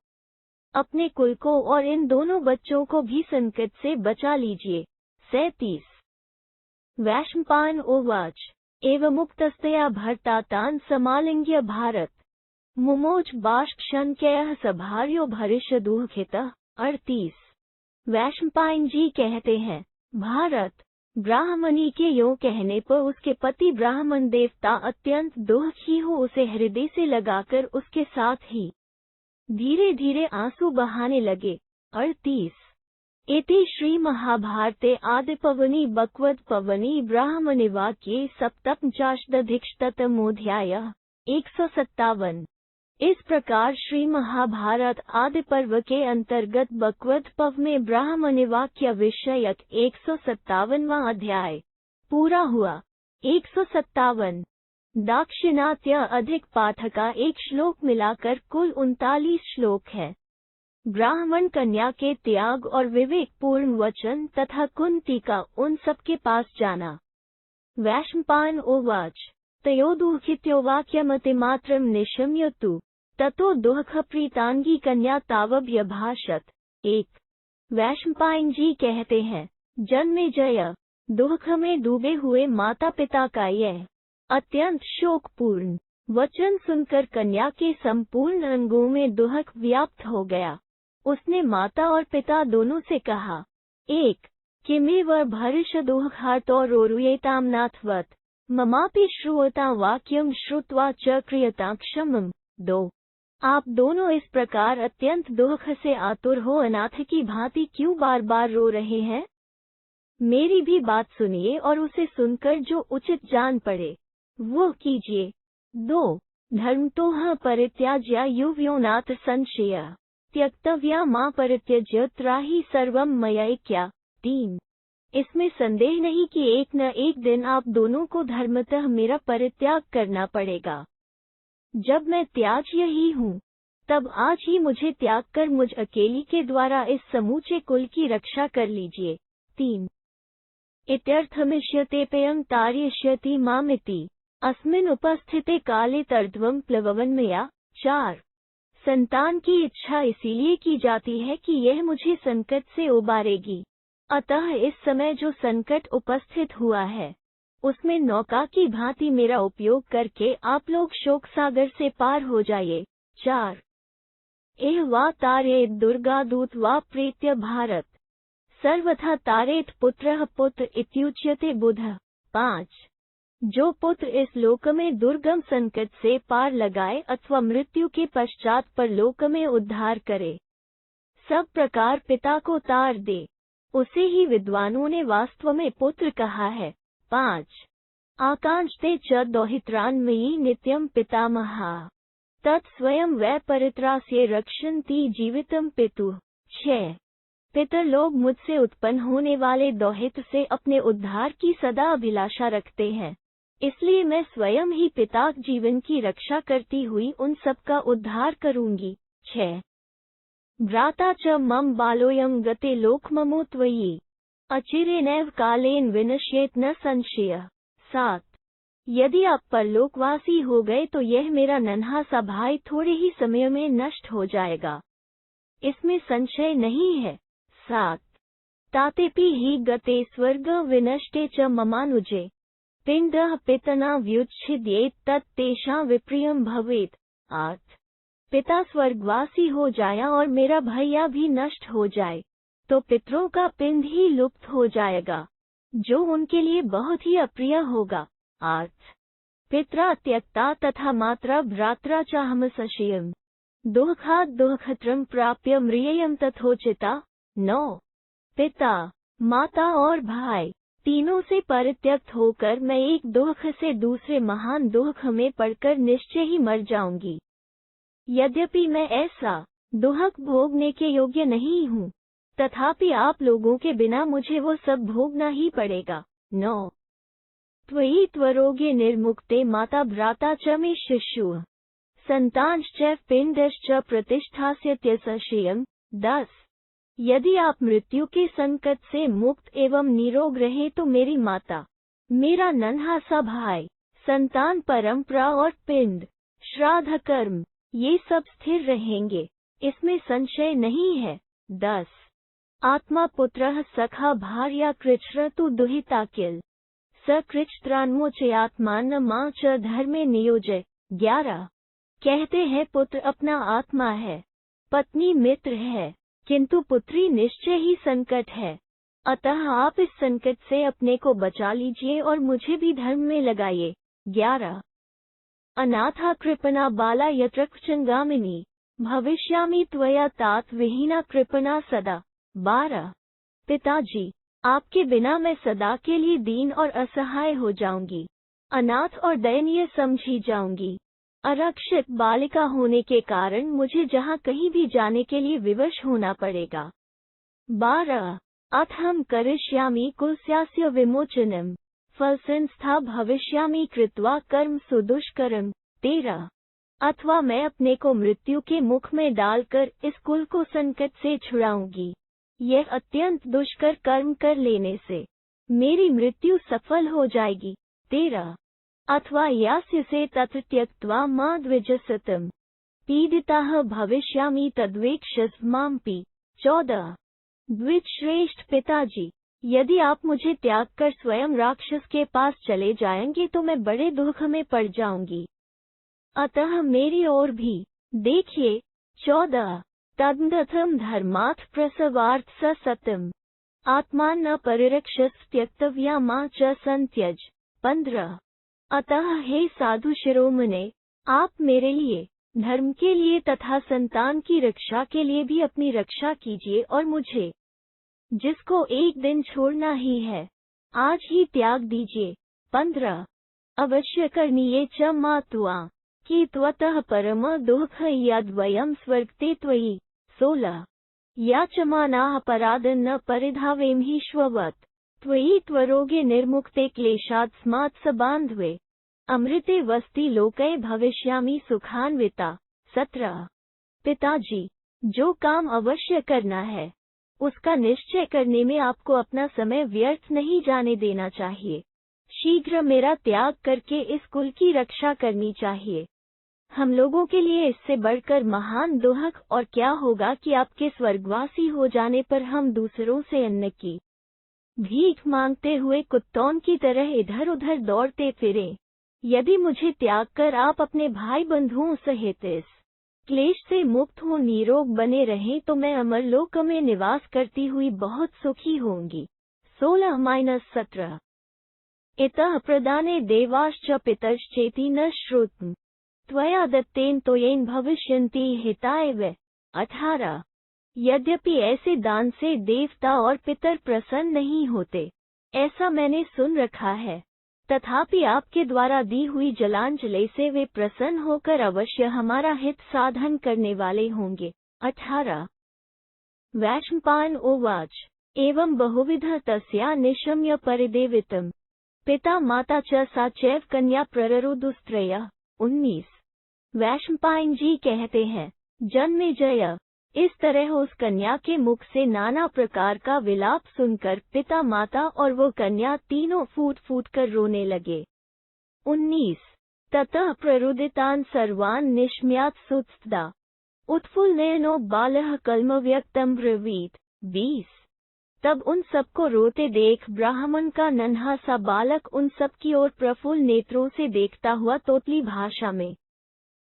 अपने कुल को और इन दोनों बच्चों को भी संकट से बचा लीजिए। 37। वैशंपायन उवाच एवमुक्तस्तया भर्ता तान् समालिंग्य भारत मुमोच बाष्क्षणकयः सभार्यो भरिष्यदुःखितः। 38। वैशंपायन जी कहते हैं, भारत ब्राह्मणी के यों कहने पर उसके पति ब्राह्मण देवता अत्यंत दुखी हो उसे हृदय से लगाकर उसके साथ ही धीरे धीरे आंसू बहाने लगे। 38। इति श्री महाभारते आदिपर्वणि बक्वदपर्वणि ब्राह्मणे वाक्ये सप्तपञ्चाशदधिकशततमोऽध्यायः। 157। इस प्रकार श्री महाभारत आदि पर्व के अंतर्गत बकवद पर्व में ब्राह्मण वाक्य विषयक 157वां अध्याय पूरा हुआ। 157। दाक्षिणात्य अधिक पाठ का एक श्लोक मिलाकर कुल 39 श्लोक है। ब्राह्मण कन्या के त्याग और विवेक पूर्ण वचन तथा कुंती का उन सबके पास जाना। वैशंपायन उवाच तयोदुःखित्यो वाक्यमतिमात्रं निशम्य तु ततो दुःखप्रीतांगी कन्या तावभ्यभाषत। 1। वैशंपायन जी कहते हैं, जन्मेजय, दुख में डूबे हुए माता पिता का यह अत्यंत शोकपूर्ण वचन सुनकर कन्या के संपूर्ण अंगों में दुख व्याप्त हो गया। उसने माता और पिता दोनों से कहा, 1. किमेव भरिष्यदुःखार्तो रोरुयेतां नाथवत् ममापि श्रूयतां वाक्यं श्रुत्वा च क्रियतां क्षमम्। 2. आप दोनों इस प्रकार अत्यंत दुख से आतुर हो अनाथ की भांति क्यों बार बार रो रहे हैं? मेरी भी बात सुनिए और उसे सुनकर जो उचित जान पड़े वो कीजिए। 2. धर्मतोः परित्याज्य युवयोनाथ संशय त्यक्तव्या मां परित्यज्य त्राहि सर्वं मयैक्या। 3. इसमें संदेह नहीं कि एक न एक दिन आप दोनों को धर्मतः मेरा परित्याग करना पड़ेगा। जब मैं त्याज्य ही हूँ तब आज ही मुझे त्याग कर मुझ अकेली के द्वारा इस समूचे कुल की रक्षा कर लीजिए। 3 इत्यर्थमिष्यते पेयं तारयिष्यति मामिति अस्मिन् उपस्थिते काले तर्ध्वं प्लवन्मया। 4 संतान की इच्छा इसीलिए की जाती है कि यह मुझे संकट से उबारेगी। अतः इस समय जो संकट उपस्थित हुआ है उसमें नौका की भांति मेरा उपयोग करके आप लोग शोक सागर से पार हो जाइए। 4 एह वा तारेत दुर्गादूत वा प्रेत्य भारत सर्वथा तारेत पुत्रः पुत्र इत्युच्यते बुधः। 5 जो पुत्र इस लोक में दुर्गम संकट से पार लगाए अथवा मृत्यु के पश्चात परलोक में उद्धार करे, सब प्रकार पिता को तार दे, उसे ही विद्वानों ने वास्तव में पुत्र कहा है। 5 आकांक्षते च दोहित्रान्मयी नित्यं पितामहा तत्स्वयं वै परित्रास्य रक्षन्ति जीवितं पितुः। 6 पितर लोग मुझसे उत्पन्न होने वाले दोहित से अपने उद्धार की सदा अभिलाषा रखते हैं, इसलिए मैं स्वयं ही पिता जीवन की रक्षा करती हुई उन सबका उद्धार करूंगी। 6 भ्राता च मम बालोऽयं गते लोकममो त्वयि अचिरेणैव कालेन विनश्येत न संशयः। 7 यदि आप परलोकवासी हो गए तो यह मेरा नन्हा सा भाई थोड़े ही समय में नष्ट हो जाएगा, इसमें संशय नहीं है। 7 तातेपि हि गते स्वर्ग विनष्टे च ममानुजे पिंडः पितना व्युच्छिद्येत तत् तेषां विप्रियं भवेत्। 8 पिता स्वर्गवासी हो जाए और मेरा भैया भी नष्ट हो जाए तो पितरों का पिंड ही लुप्त हो जाएगा, जो उनके लिए बहुत ही अप्रिय होगा। 8 पित्रा त्यक्ता तथा मात्रा भ्रात्रा चाहम सशयम् दुःखात् दुःखत्रं प्राप्य म्रियेयं तथोचिता। 9 पिता माता और भाई तीनों से परित्यक्त होकर मैं एक दुख से दूसरे महान दुख में पड़कर निश्चय ही मर जाऊंगी। यद्यपि मैं ऐसा दुख भोगने के योग्य नहीं हूँ, तथापि आप लोगों के बिना मुझे वो सब भोगना ही पड़ेगा। 9 त्वयि त्वरोगे निर्मुक्ते माता भ्राता च मे शिशुः संतांश्च पिंडश्च प्रतिष्ठास्यत्यसशयम्। 10 यदि आप मृत्यु के संकट से मुक्त एवं निरोग रहे तो मेरी माता, मेरा नन्हा सा भाई, संतान परंपरा और पिंड, श्राद्ध कर्म, ये सब स्थिर रहेंगे, इसमें संशय नहीं है। 10 आत्मा पुत्रः सखा भार्या कृच्छ्रतु दुहिता किल स कृच्छ्रान्मोचयात्मान मां च धर्मे नियोजय। 11 कहते हैं पुत्र अपना आत्मा है, पत्नी मित्र है, किंतु पुत्री निश्चय ही संकट है, अतः आप इस संकट से अपने को बचा लीजिए और मुझे भी धर्म में लगाइए। 11 अनाथा कृपणा बाला यत्रक्षंगामिनी भविष्यामि त्वया तात विहीना कृपणा सदा। 12 पिताजी आपके बिना मैं सदा के लिए दीन और असहाय हो जाऊंगी, अनाथ और दयनीय समझी जाऊंगी। आरक्षित बालिका होने के कारण मुझे जहाँ कहीं भी जाने के लिए विवश होना पड़ेगा। 12 अथम करिष्यामि कुलस्यास्य विमोचनम् फलसंस्था भविष्यामि कृत्वा कर्म सुदुष्करम्। 13 अथवा मैं अपने को मृत्यु के मुख में डालकर इस कुल को संकट से छुड़ाऊंगी, यह अत्यंत दुष्कर कर्म कर लेने से मेरी मृत्यु सफल हो जाएगी। 13 अथवा यास्य से तत्र त्यक्त्वा मां द्विजसतम् पीडिताः भविष्यामि तद्वेक्षस्व मामपि। 14 द्विज श्रेष्ठ पिताजी यदि आप मुझे त्याग कर स्वयं राक्षस के पास चले जाएंगे तो मैं बड़े दुख में पड़ जाऊंगी, अतः मेरी ओर भी देखिए। 14 तदर्थं धर्मात् प्रसवार्थ स सत्यम् आत्मान न परिरक्षस त्यक्तव्या मां च संत्यज। 15 अतः हे साधु शिरोमणे, आप मेरे लिए, धर्म के लिए तथा संतान की रक्षा के लिए भी अपनी रक्षा कीजिए और मुझे, जिसको एक दिन छोड़ना ही है, आज ही त्याग दीजिए। 15 अवश्य करणीये च मात्वा कि त्वतः परम दुःख यद्वयं स्वर्गते त्वयि। 16 याचमानाः अपराधं न परिधावेम हि श्ववत् त्वयि त्वरोगे निर्मुक्ते क्लेशात् स्मात् सबान्धवे अमृते वस्ति लोके भविष्यामि सुखान्विता। 17 पिताजी, जो काम अवश्य करना है उसका निश्चय करने में आपको अपना समय व्यर्थ नहीं जाने देना चाहिए। शीघ्र मेरा त्याग करके इस कुल की रक्षा करनी चाहिए। हम लोगों के लिए इससे बढ़कर महान दुख और क्या होगा कि आपके स्वर्गवासी हो जाने पर हम दूसरों से अन्न की भीख मांगते हुए कुत्तों की तरह इधर उधर दौड़ते फिरें। यदि मुझे त्याग कर आप अपने भाई बंधुओं सहित इस क्लेश से मुक्त हो निरोग बने रहें तो मैं अमरलोक में निवास करती हुई बहुत सुखी होंगी। 16-17 इतः प्रदाने देवाश्च पितश्चेति न श्रुतम् त्वया दत्तेन तोयेन भविष्यन्ति हिताय व। 18 यद्यपि ऐसे दान से देवता और पितर प्रसन्न नहीं होते, ऐसा मैंने सुन रखा है, तथापि आपके द्वारा दी हुई जलांजलि से वे प्रसन्न होकर अवश्य हमारा हित साधन करने वाले होंगे। 18 वैशंपायन उवाच एवं बहुविध तस्या निशम्य परिदेवितम् पिता माता च सा चैव कन्या प्रररुदुस्त्रयः। 19 वैशंपायन जी कहते हैं, जन्मेजय, इस तरह उस कन्या के मुख से नाना प्रकार का विलाप सुनकर पिता माता और वो कन्या तीनों फूट फूट कर रोने लगे। 19 ततः प्ररुदितान् सर्वान् निशम्यात् सुत्स्दा उत्फुल्लनयनो बालः कल्मव्यक्तं ब्रवीत। 20 तब उन सबको रोते देख ब्राह्मण का नन्हा सा बालक उन सब की ओर प्रफुल्ल नेत्रों से देखता हुआ तोतली भाषा में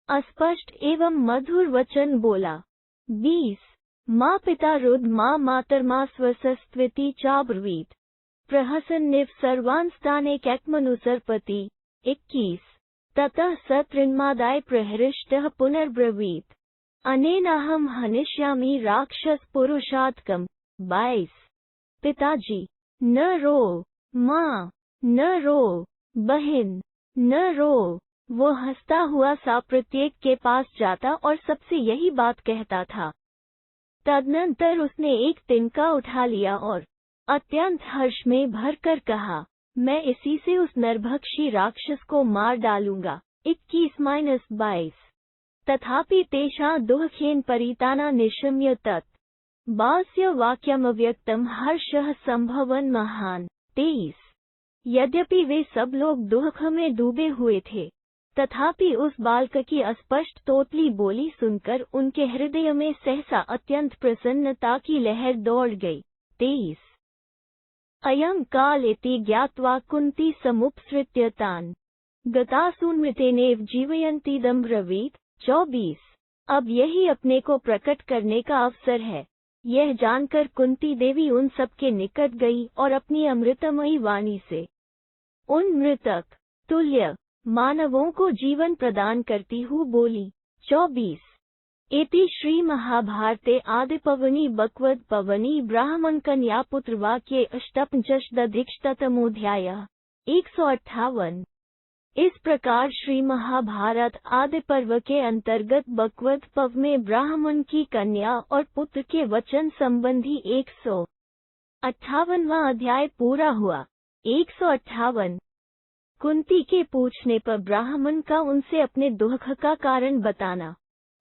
अस्पष्ट एवं मधुर वचन बोला। 20 माँ पिता रुद्र माँ मातर्मा स्वसस्त्विति चाब्रवीत प्रहसन्निव सर्वांस्ताने कैक्मनुसर्पति। 21 ततः स तृन्मादाय प्रहृष्टः पुनर्ब्रवीत अनेनाहं हनिष्यामि राक्षस पुरुषात्कम्। 22 पिताजी, न रो माँ, न रो बहन, न रो। वो हंसता हुआ सा प्रत्येक के पास जाता और सबसे यही बात कहता था। तदनंतर उसने एक तिनका उठा लिया और अत्यंत हर्ष में भरकर कहा, मैं इसी से उस नरभक्षी राक्षस को मार डालूंगा। 21-22 तथापि तेषां दुःखेन परिताना निशम्य तत् बास्य वाक्यमव्यक्तम् हर्षः संभवन् महान्। 23 यद्यपि वे सब लोग दुख में डूबे हुए थे, तथापि उस बालक की अस्पष्ट तोतली बोली सुनकर उनके हृदय में सहसा अत्यंत प्रसन्नता की लहर दौड़ गई। 23 अयं काल इति ज्ञात्वा कुंती समुपसृत्य तान् गतासून्मृतेनेव जीवयन्तीदं ब्रवीत। 24 अब यही अपने को प्रकट करने का अवसर है, यह जानकर कुंती देवी उन सबके निकट गई और अपनी अमृतमयी वाणी से उन मृतक तुल्य मानवों को जीवन प्रदान करती हुई बोली। 24 इति श्री महाभारते आदिपर्वणि बकवद पर्वणि ब्राह्मण कन्या पुत्र वाक्ये अष्टपंचशदधिकशतमोऽध्यायः। 158 इस प्रकार श्री महाभारत आदि पर्व के अंतर्गत बकवद पर्व में ब्राह्मण की कन्या और पुत्र के वचन संबंधी 158वां अध्याय पूरा हुआ। 158 कुंती के पूछने पर ब्राह्मण का उनसे अपने दुख का कारण बताना।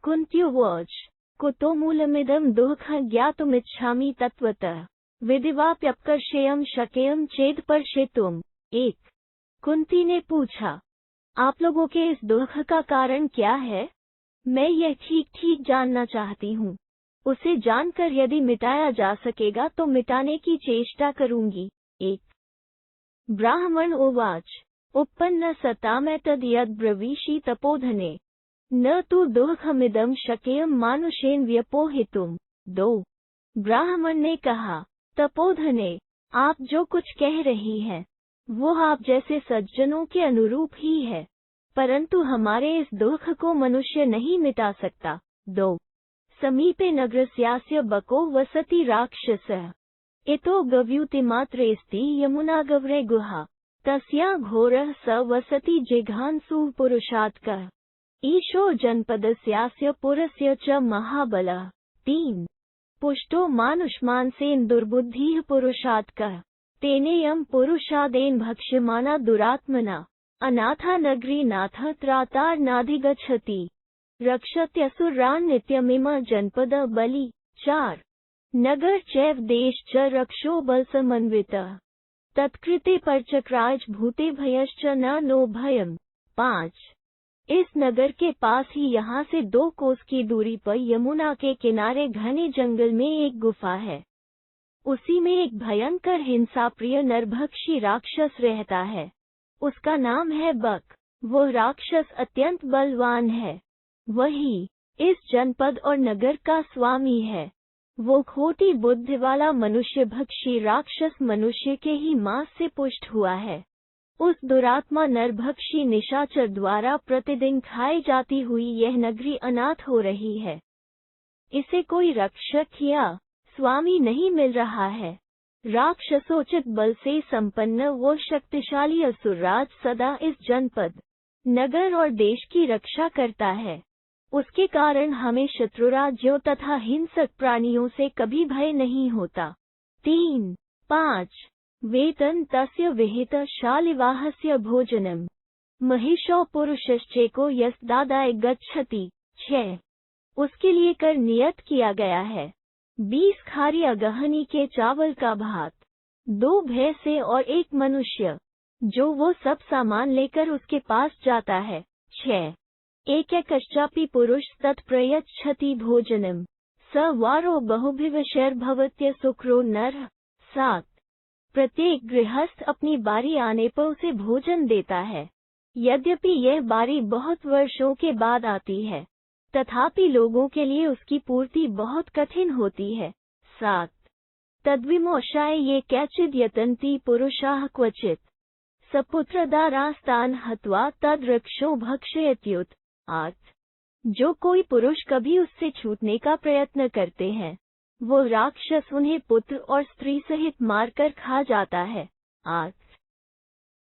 कुंत्युवाच कुतो मूलमिदं दुःखं ज्ञातुमिच्छामि तत्त्वतः विधिवाप्यपकर्षेयं शक्यं चेद पर्षितुम्। 1 कुंती ने पूछा, आप लोगों के इस दुख का कारण क्या है? मैं यह ठीक ठीक जानना चाहती हूँ। उसे जानकर यदि मिटाया जा सकेगा तो मिटाने की चेष्टा करूंगी। 1 ब्राह्मण उवाच उत्पन्न सतामेतद् यद् ब्रवीषि तपोधने न तु दुःखमिदं शक्यं मानुषेण व्यपोहितुम्। 2 ब्राह्मण ने कहा, तपोधने, आप जो कुछ कह रही हैं वो आप जैसे सज्जनों के अनुरूप ही है, परंतु हमारे इस दुख को मनुष्य नहीं मिटा सकता। 2 समीपे नगरस्यास्य बको वसति राक्षसः इतो गव्यूतिमात्रेऽस्ति यमुनागव्रे गुहा तस्या घोरः स वसति जिघांसुः पुरुषात्कः ईशो जनपदस्यास्य पुरस्य च महाबलः। 3 पुष्टो मानुष्मांसेन दुर्बुद्धिः पुरुषात्कः तेनेयं पुरुषादेन भक्ष्यमाना दुरात्मना अनाथा नगरी नाथ त्रातार नाधिगच्छति। रक्षत्यसुरान् नित्यमिम जनपद बलि 4 नगर चैव देश च रक्षो बल समन्वितः तत्कृते परचक्राज भूते भयश्च न नो भयम् 5 इस नगर के पास ही यहाँ से 2 कोस की दूरी पर यमुना के किनारे घने जंगल में एक गुफा है। उसी में एक भयंकर हिंसा प्रिय नरभक्षी राक्षस रहता है। उसका नाम है बक। वो राक्षस अत्यंत बलवान है। वही इस जनपद और नगर का स्वामी है। वो खोटी बुद्धि वाला मनुष्य भक्षी राक्षस मनुष्य के ही मांस से पुष्ट हुआ है। उस दुरात्मा नरभक्षी निशाचर द्वारा प्रतिदिन खाई जाती हुई यह नगरी अनाथ हो रही है। इसे कोई रक्षक या स्वामी नहीं मिल रहा है। राक्षसोचित बल से संपन्न वो शक्तिशाली असुरराज सदा इस जनपद, नगर और देश की रक्षा करता है। उसके कारण हमें शत्रुराज्यों तथा हिंसक प्राणियों से कभी भय नहीं होता। 3-5 वेतन तस्य विहित शालिवाहस्य भोजनम महिषो पुरुषश्चेको यस्दादाय गच्छति 6 उसके लिए कर नियत किया गया है 20 खारी अगहनी के चावल का भात, 2 भैंसे और 1 मनुष्य जो वो सब सामान लेकर उसके पास जाता है। 6 एक कश्चापि पुरुष तत्प्रयच्छति भोजनम स वारो बहुभिवशैर्भवत्य सुक्रो नर 7 प्रत्येक गृहस्थ अपनी बारी आने पर उसे भोजन देता है। यद्यपि यह बारी बहुत वर्षों के बाद आती है, तथापि लोगों के लिए उसकी पूर्ति बहुत कठिन होती है। 7 तद्विमोक्षाय ये कैचिद यतन्ति पुरुषाः क्वचित् सपुत्रदारास्तान् हत्वा तद्रक्षो भक्षयत्युत 8 जो कोई पुरुष कभी उससे छूटने का प्रयत्न करते हैं, वो राक्षस उन्हें पुत्र और स्त्री सहित मारकर खा जाता है। 8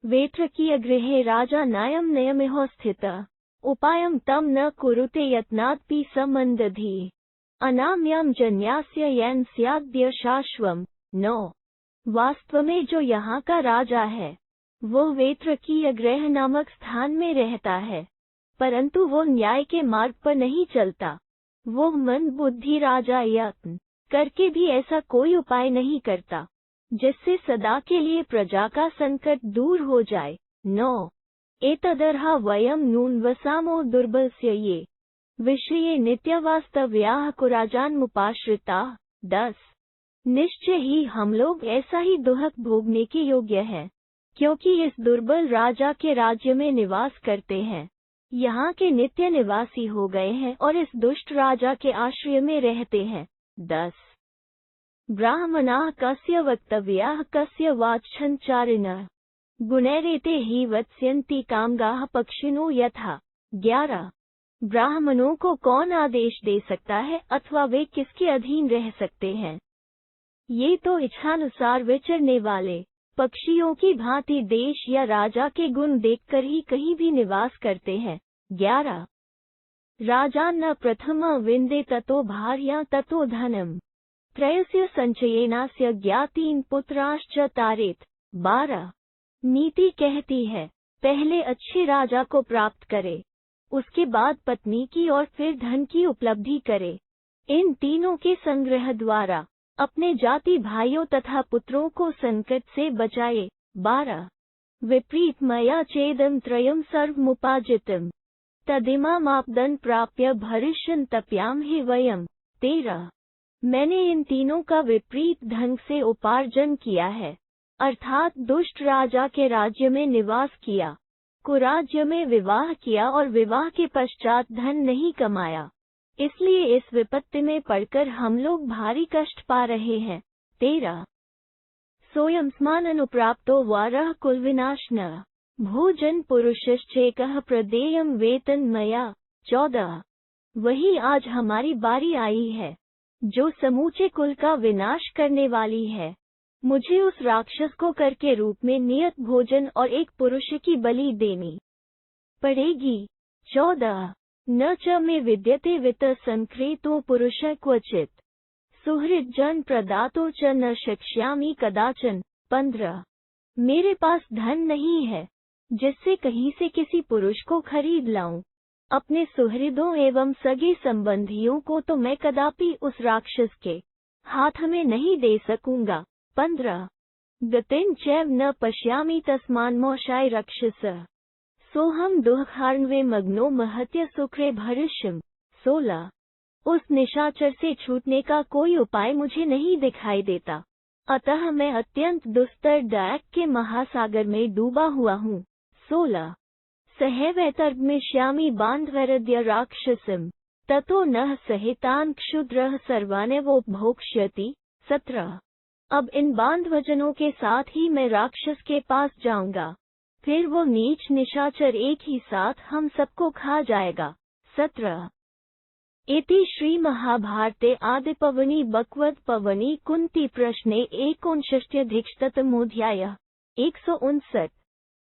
वेत्रकीय गृहे राजा नायम नयमिहो स्थितः उपायम तम न कुरुते यत्नादपि समन्दधि अनाम्यम जन्यास्य यन स्याद्य शाश्वम 9 वास्तव में जो यहाँ का राजा है, वो वेत्रकीय गृह नामक स्थान में रहता है, परंतु वो न्याय के मार्ग पर नहीं चलता। वो मंद बुद्धि राजा यत्न करके भी ऐसा कोई उपाय नहीं करता जिससे सदा के लिए प्रजा का संकट दूर हो जाए। 9 एतदर्हा वयम नून वसामो दुर्बलस्य ये विषये नित्यवास्तव्याः कुराजान्मुपाश्रिता 10 निश्चय ही हम लोग ऐसा ही दुहक भोगने के योग्य हैं, क्योंकि इस दुर्बल राजा के राज्य में निवास करते हैं। यहाँ के नित्य निवासी हो गए हैं और इस दुष्ट राजा के आश्रय में रहते हैं। 10 ब्राह्मणाः कस्य वक्तव्याः कस्य वाच्छञ्चारिणः गुणैरेते हि वत्स्यन्ति कामगाः पक्षिणो यथा 11 ब्राह्मणों को कौन आदेश दे सकता है अथवा वे किसके अधीन रह सकते हैं? ये तो इच्छानुसार विचरने वाले पक्षियों की भांति देश या राजा के गुण देखकर ही कहीं भी निवास करते हैं। 11 राजा न प्रथम विंदे ततो भार्या ततो धनम त्रयस्य संचयेनास्य ज्ञातीन पुत्राश्च तारेत 12 नीति कहती है, पहले अच्छे राजा को प्राप्त करे, उसके बाद पत्नी की और फिर धन की उपलब्धि करे। इन तीनों के संग्रह द्वारा अपने जाति भाइयों तथा पुत्रों को संकट से बचाए। 12 विपरीत मया चेदम त्रयम सर्वमुपाजितम तदिमामापदन प्राप्य भरिष्यन् तप्याम हि वयम 13 मैंने इन तीनों का विपरीत ढंग से उपार्जन किया है, अर्थात दुष्ट राजा के राज्य में निवास किया, कुराज्य में विवाह किया और विवाह के पश्चात धन नहीं कमाया, इसलिए इस विपत्ति में पड़कर हम लोग भारी कष्ट पा रहे हैं। 13 सोयम स्माननुप्राप्तो वारः कुलविनाशनः भोजन पुरुषश्चेकः प्रदेयम वेतन मया 14 वही आज हमारी बारी आई है, जो समूचे कुल का विनाश करने वाली है। मुझे उस राक्षस को कर के रूप में नियत भोजन और एक पुरुष की बलि देनी पड़ेगी। 14 न च में विद्यते वित्त संक्रेतो पुरुष क्वचित सुहृद जन प्रदातो च न शिक्ष्यामि कदाचन। 15 मेरे पास धन नहीं है जिससे कहीं से किसी पुरुष को खरीद लाऊं, अपने सुहृदों एवं सगे संबंधियों को तो मैं कदापि उस राक्षस के हाथ में नहीं दे सकूंगा। 15 गतिं चैव न पश्यामि तस्मान्मोक्षाय रक्षसः सोहम दुःखार्णवे मग्नो महत्य सुखरे भविष्यम्। 16 उस निशाचर से छूटने का कोई उपाय मुझे नहीं दिखाई देता, अतः मैं अत्यंत दुस्तर डायक के महासागर में डूबा हुआ हूँ। 16 सहैवैतर्गमिष्यामि बान्धवैरद्य राक्षसम् ततो नः सहितान् क्षुद्रः सर्वानेवोपभोक्ष्यति। 17 अब इन बांधवजनों के साथ ही मैं राक्षस के पास जाऊंगा, फिर वो नीच निशाचर एक ही साथ हम सबको खा जाएगा। 17 इति श्री महाभारते आदिपर्वणि बकवत्पर्वणि कुंती प्रश्ने 59 159।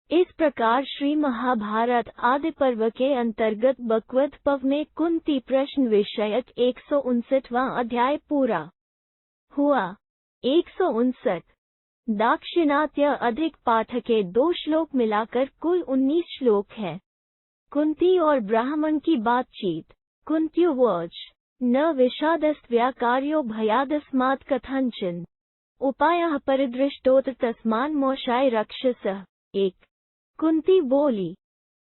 इस प्रकार श्री महाभारत आदि पर्व के अंतर्गत बकवत पर्व में कुंती प्रश्न विषयक 159वां अध्याय पूरा हुआ। 159 दाक्षिणात्य अधिक पाठ के 2 श्लोक मिलाकर कुल 19 श्लोक है। कुंती और ब्राह्मण की बातचीत। कुंत्युवाच न विषादस्त्व्याकार्यो भयादस्मात् कथंचन उपायः परिदृष्टोऽत्र तस्मान्मोक्षाय रक्षसः। 1 कुंती बोली,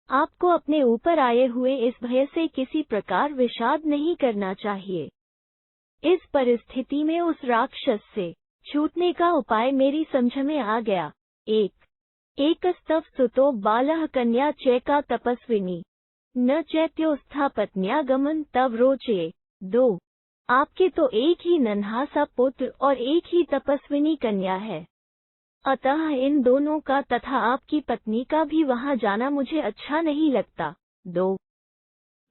आपको अपने ऊपर आए हुए इस भय से किसी प्रकार विषाद नहीं करना चाहिए। इस परिस्थिति में उस राक्षस से छूटने का उपाय मेरी समझ में आ गया। 1 एकस्तव सुतो बालः कन्या चैका तपस्विनी न चैत्योस्था पत्न्यागमन तव रोचे। 2 आपके तो एक ही नन्हा सा पुत्र और एक ही तपस्विनी कन्या है, अतः इन दोनों का तथा आपकी पत्नी का भी वहां जाना मुझे अच्छा नहीं लगता। 2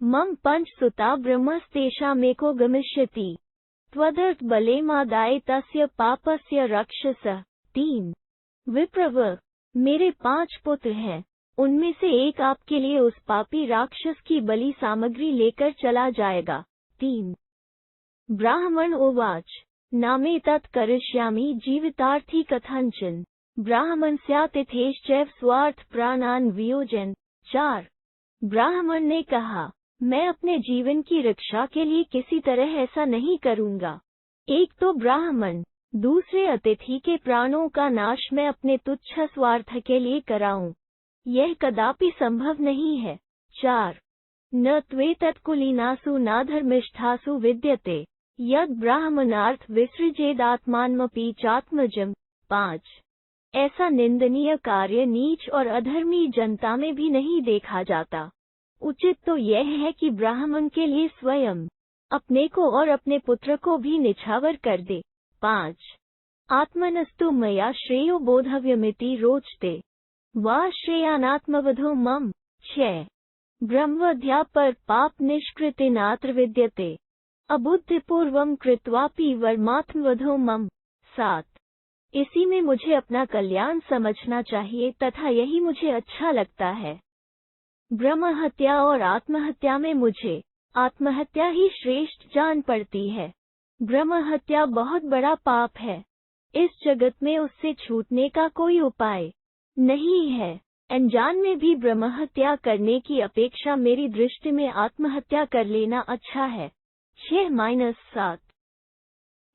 मम पंच सुता ब्रह्मस्तेषामेको गमिष्यति त्वदर्थ बलेमादाय तस्य पापस्य रक्षसः। 3 विप्रवर, मेरे 5 पुत्र हैं, उनमें से एक आपके लिए उस पापी राक्षस की बलि सामग्री लेकर चला जाएगा। 3 ब्राह्मण उवाच नामे तत् करिष्यामि जीवितार्थी कथंचन ब्राह्मण स्यातिथेश्चैव स्वार्थ प्राणान वियोजन। 4 ब्राह्मण ने कहा, मैं अपने जीवन की रक्षा के लिए किसी तरह ऐसा नहीं करूंगा। एक तो ब्राह्मण, दूसरे अतिथि के प्राणों का नाश मैं अपने तुच्छ स्वार्थ के लिए कराऊं, यह कदापि संभव नहीं है। 4 न त्वेतत्कुलीनासु नाधर्मिष्ठासु विद्यते यद ब्राह्मणार्थ विसृजेदात्मानमपि चात्मजम्। 5 ऐसा निंदनीय कार्य नीच और अधर्मी जनता में भी नहीं देखा जाता। उचित तो यह है कि ब्राह्मण के लिए स्वयं अपने को और अपने पुत्र को भी निछावर कर दे। 5 आत्मनस्तु मया श्रेयो बोधव्यमिति रोचते वा श्रेयानात्मवधो मम। 6 ब्रह्मध्या पर पाप निष्कृतिनात्र विद्यते अबुद्धिपूर्वं कृत्वापि वर्मात्मवधो मम। 7 इसी में मुझे अपना कल्याण समझना चाहिए तथा यही मुझे अच्छा लगता है। ब्रह्महत्या और आत्महत्या में मुझे आत्महत्या ही श्रेष्ठ जान पड़ती है। ब्रह्महत्या बहुत बड़ा पाप है, इस जगत में उससे छूटने का कोई उपाय नहीं है। अनजान में भी ब्रह्महत्या करने की अपेक्षा मेरी दृष्टि में आत्महत्या कर लेना अच्छा है। 6-7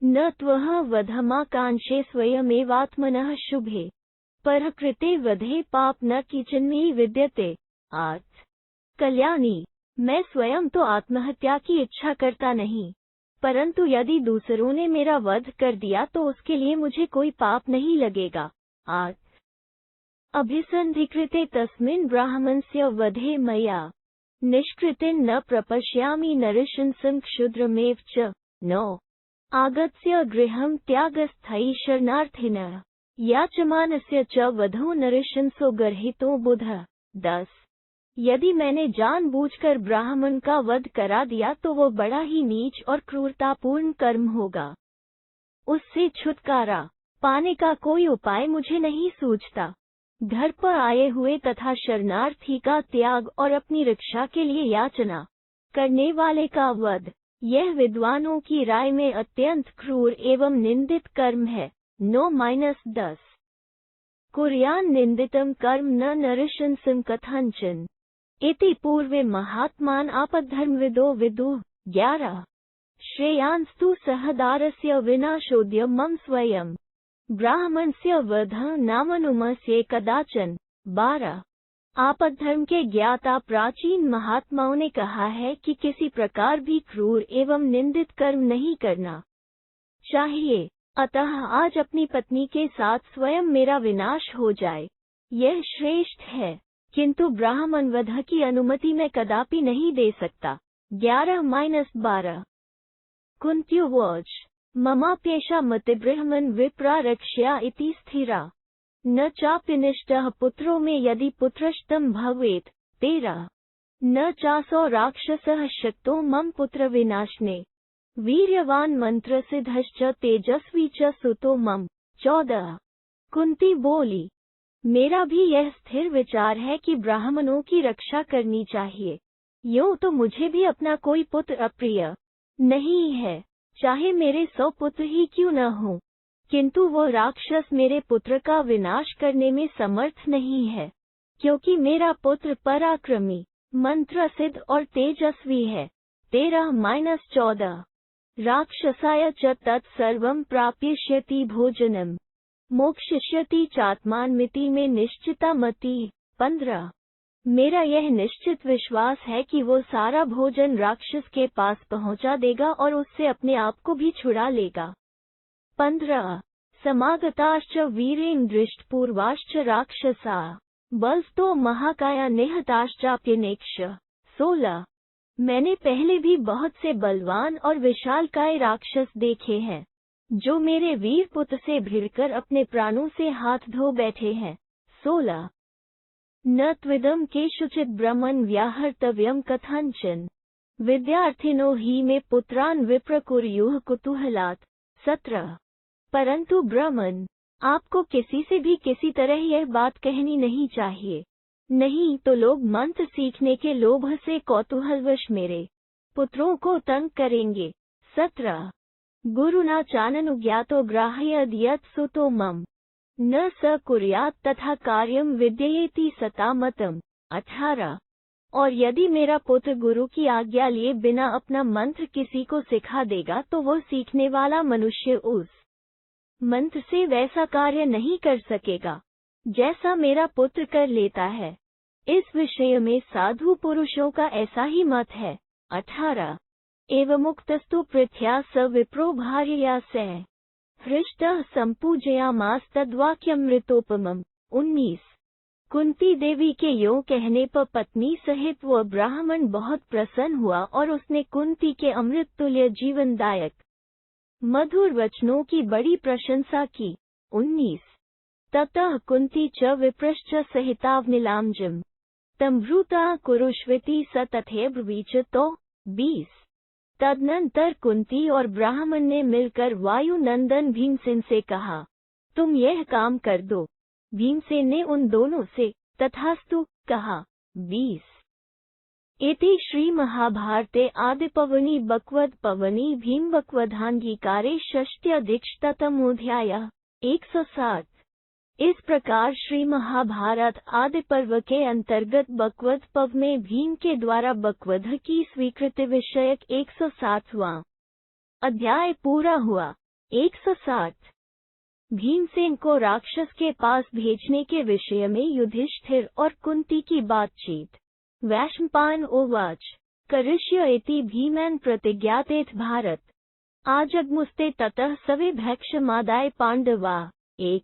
न त्वः वधमाकांक्षे स्वयमेवात्मनः शुभे परकृते वधे पाप न किंचिन्मे विद्यते। 8 कल्याणी, मैं स्वयं तो आत्महत्या की इच्छा करता नहीं, परंतु यदि दूसरों ने मेरा वध कर दिया तो उसके लिए मुझे कोई पाप नहीं लगेगा। 8 अभिसन्धिकृते तस्मिन् ब्राह्मणस्य वधे मया निष्कृतिं न प्रपश्यामि नरशंसं क्षुद्रमेव च। 9 आगत्य गृहं त्यागस्थैः शरणार्थिनः याचमानस्य च वधो नरशंसो गर्हितो बुधः। 10 यदि मैंने जानबूझकर ब्राह्मण का वध करा दिया तो वो बड़ा ही नीच और क्रूरतापूर्ण कर्म होगा। उससे छुटकारा पाने का कोई उपाय मुझे नहीं सूझता। घर पर आए हुए तथा शरणार्थी का त्याग और अपनी रक्षा के लिए याचना करने वाले का वध, यह विद्वानों की राय में अत्यंत क्रूर एवं निंदित कर्म है। 9-10 कुर्यान् निंदितं कर्म न नरशंसं कथंचन इति पूर्वे महात्मान् आपद्धर्मविदो विदुः। 11 श्रेयांस्तु सहदारस्य विनाशोद्य मम स्वयं ब्राह्मणस्य वधः नामनुमस्ये कदाचन। 12 आपद्धर्म के ज्ञाता प्राचीन महात्माओं ने कहा है कि किसी प्रकार भी क्रूर एवं निंदित कर्म नहीं करना चाहिए, अतः आज अपनी पत्नी के साथ स्वयं मेरा विनाश हो जाए, यह श्रेष्ठ है, किंतु ब्राह्मण वध की अनुमति मैं कदापि नहीं दे सकता। 11-12 कुन्त्युवाच ममाप्येषा मतिब्राह्मण विप्रा रक्ष्या इति स्थिरा न चाप्यनिष्टः पुत्रो में यदि पुत्रष्टं भवेत्। 13 न चासौ राक्षसः शक्तो मम पुत्र विनाशने वीर्यवान मंत्रसिद्धश्च तेजस्वी च सुतो मम। 14 कुंती बोली, मेरा भी यह स्थिर विचार है कि ब्राह्मणों की रक्षा करनी चाहिए। यूं तो मुझे भी अपना कोई पुत्र अप्रिय नहीं है, चाहे मेरे 100 पुत्र ही क्यों न हों, किंतु वो राक्षस मेरे पुत्र का विनाश करने में समर्थ नहीं है, क्योंकि मेरा पुत्र पराक्रमी, मंत्रसिद्ध और तेजस्वी है। 13-14 राक्षसाय च तत्सर्वं प्राप्यष्यति भोजनम मोक्षयति चात्मानमिति में निश्चिता मति। 15 मेरा यह निश्चित विश्वास है कि वो सारा भोजन राक्षस के पास पहुंचा देगा और उससे अपने आप को भी छुड़ा लेगा। 15 समागताश्च वीरेण दृष्टपूर्वाश्च राक्षसा बलस्तो महाकाया निहताश्चाप्यनेक्ष। 16 मैंने पहले भी बहुत से बलवान और विशालकाय राक्षस देखे हैं, जो मेरे वीर पुत्र से भिड़कर अपने प्राणों से हाथ धो बैठे हैं। 16 न त्विदं केषुचित् ब्रह्मन् व्याहर्तव्यं कथंचन विद्यार्थिनो हि मे पुत्रान् विप्रकुर्युः कुतूहलात्। 17 परंतु ब्राह्मण, आपको किसी से भी किसी तरह यह बात कहनी नहीं चाहिए, नहीं तो लोग मंत्र सीखने के लोभ से कौतूहलवश मेरे पुत्रों को तंग करेंगे। 17 गुरुना चाननुज्ञातो ग्राह्यद् यत् सुतो मम न स कुर्यात् तथा कार्यम विद्येति सतामतम्। 18 और यदि मेरा पुत्र गुरु की आज्ञा लिए बिना अपना मंत्र किसी को सिखा देगा तो वो सीखने वाला मनुष्य उस मंत्र से वैसा कार्य नहीं कर सकेगा जैसा मेरा पुत्र कर लेता है। इस विषय में साधु पुरुषों का ऐसा ही मत है। 18 एवमुक्तस्तु पृथ्या स विप्रो भार्यया सह हृष्टः सम्पूजयामास्तद्वाक्यमृतोपमम्। 19 कुंती देवी के यों कहने पर पत्नी सहित वह ब्राह्मण बहुत प्रसन्न हुआ और उसने कुंती के अमृत तुल्य जीवनदायक मधुर वचनों की बड़ी प्रशंसा की। 19 ततः कुंती च विप्रश्च सहितावनिलाम्जम् तम्भ्रूता कुरुष्विति स तथैब्रवीच। तो 20 तदनंतर कुंती और ब्राह्मण ने मिलकर वायु नंदन भीमसेन से कहा, तुम यह काम कर दो। भीमसेन ने उन दोनों से तथास्तु कहा। 20 इति श्री महाभारते आदिपर्वणि बक्वद पर्वणि भीमबक्वधांगीकारे षष्ट्यधिकशतमोऽध्यायः। 160 इस प्रकार श्री महाभारत आदि पर्व के अंतर्गत बकवध पर्व में भीम के द्वारा बकवध की स्वीकृति विषयक 160वां अध्याय पूरा हुआ। 160 भीमसेन को राक्षस के पास भेजने के विषय में युधिष्ठिर और कुंती की बातचीत। वैशंपायन उवाच करिष्य इति भीमेन प्रतिज्ञातेथ भारत आजग्मुस्ते ततः सवे भैक्षमादाय पांडवा। 1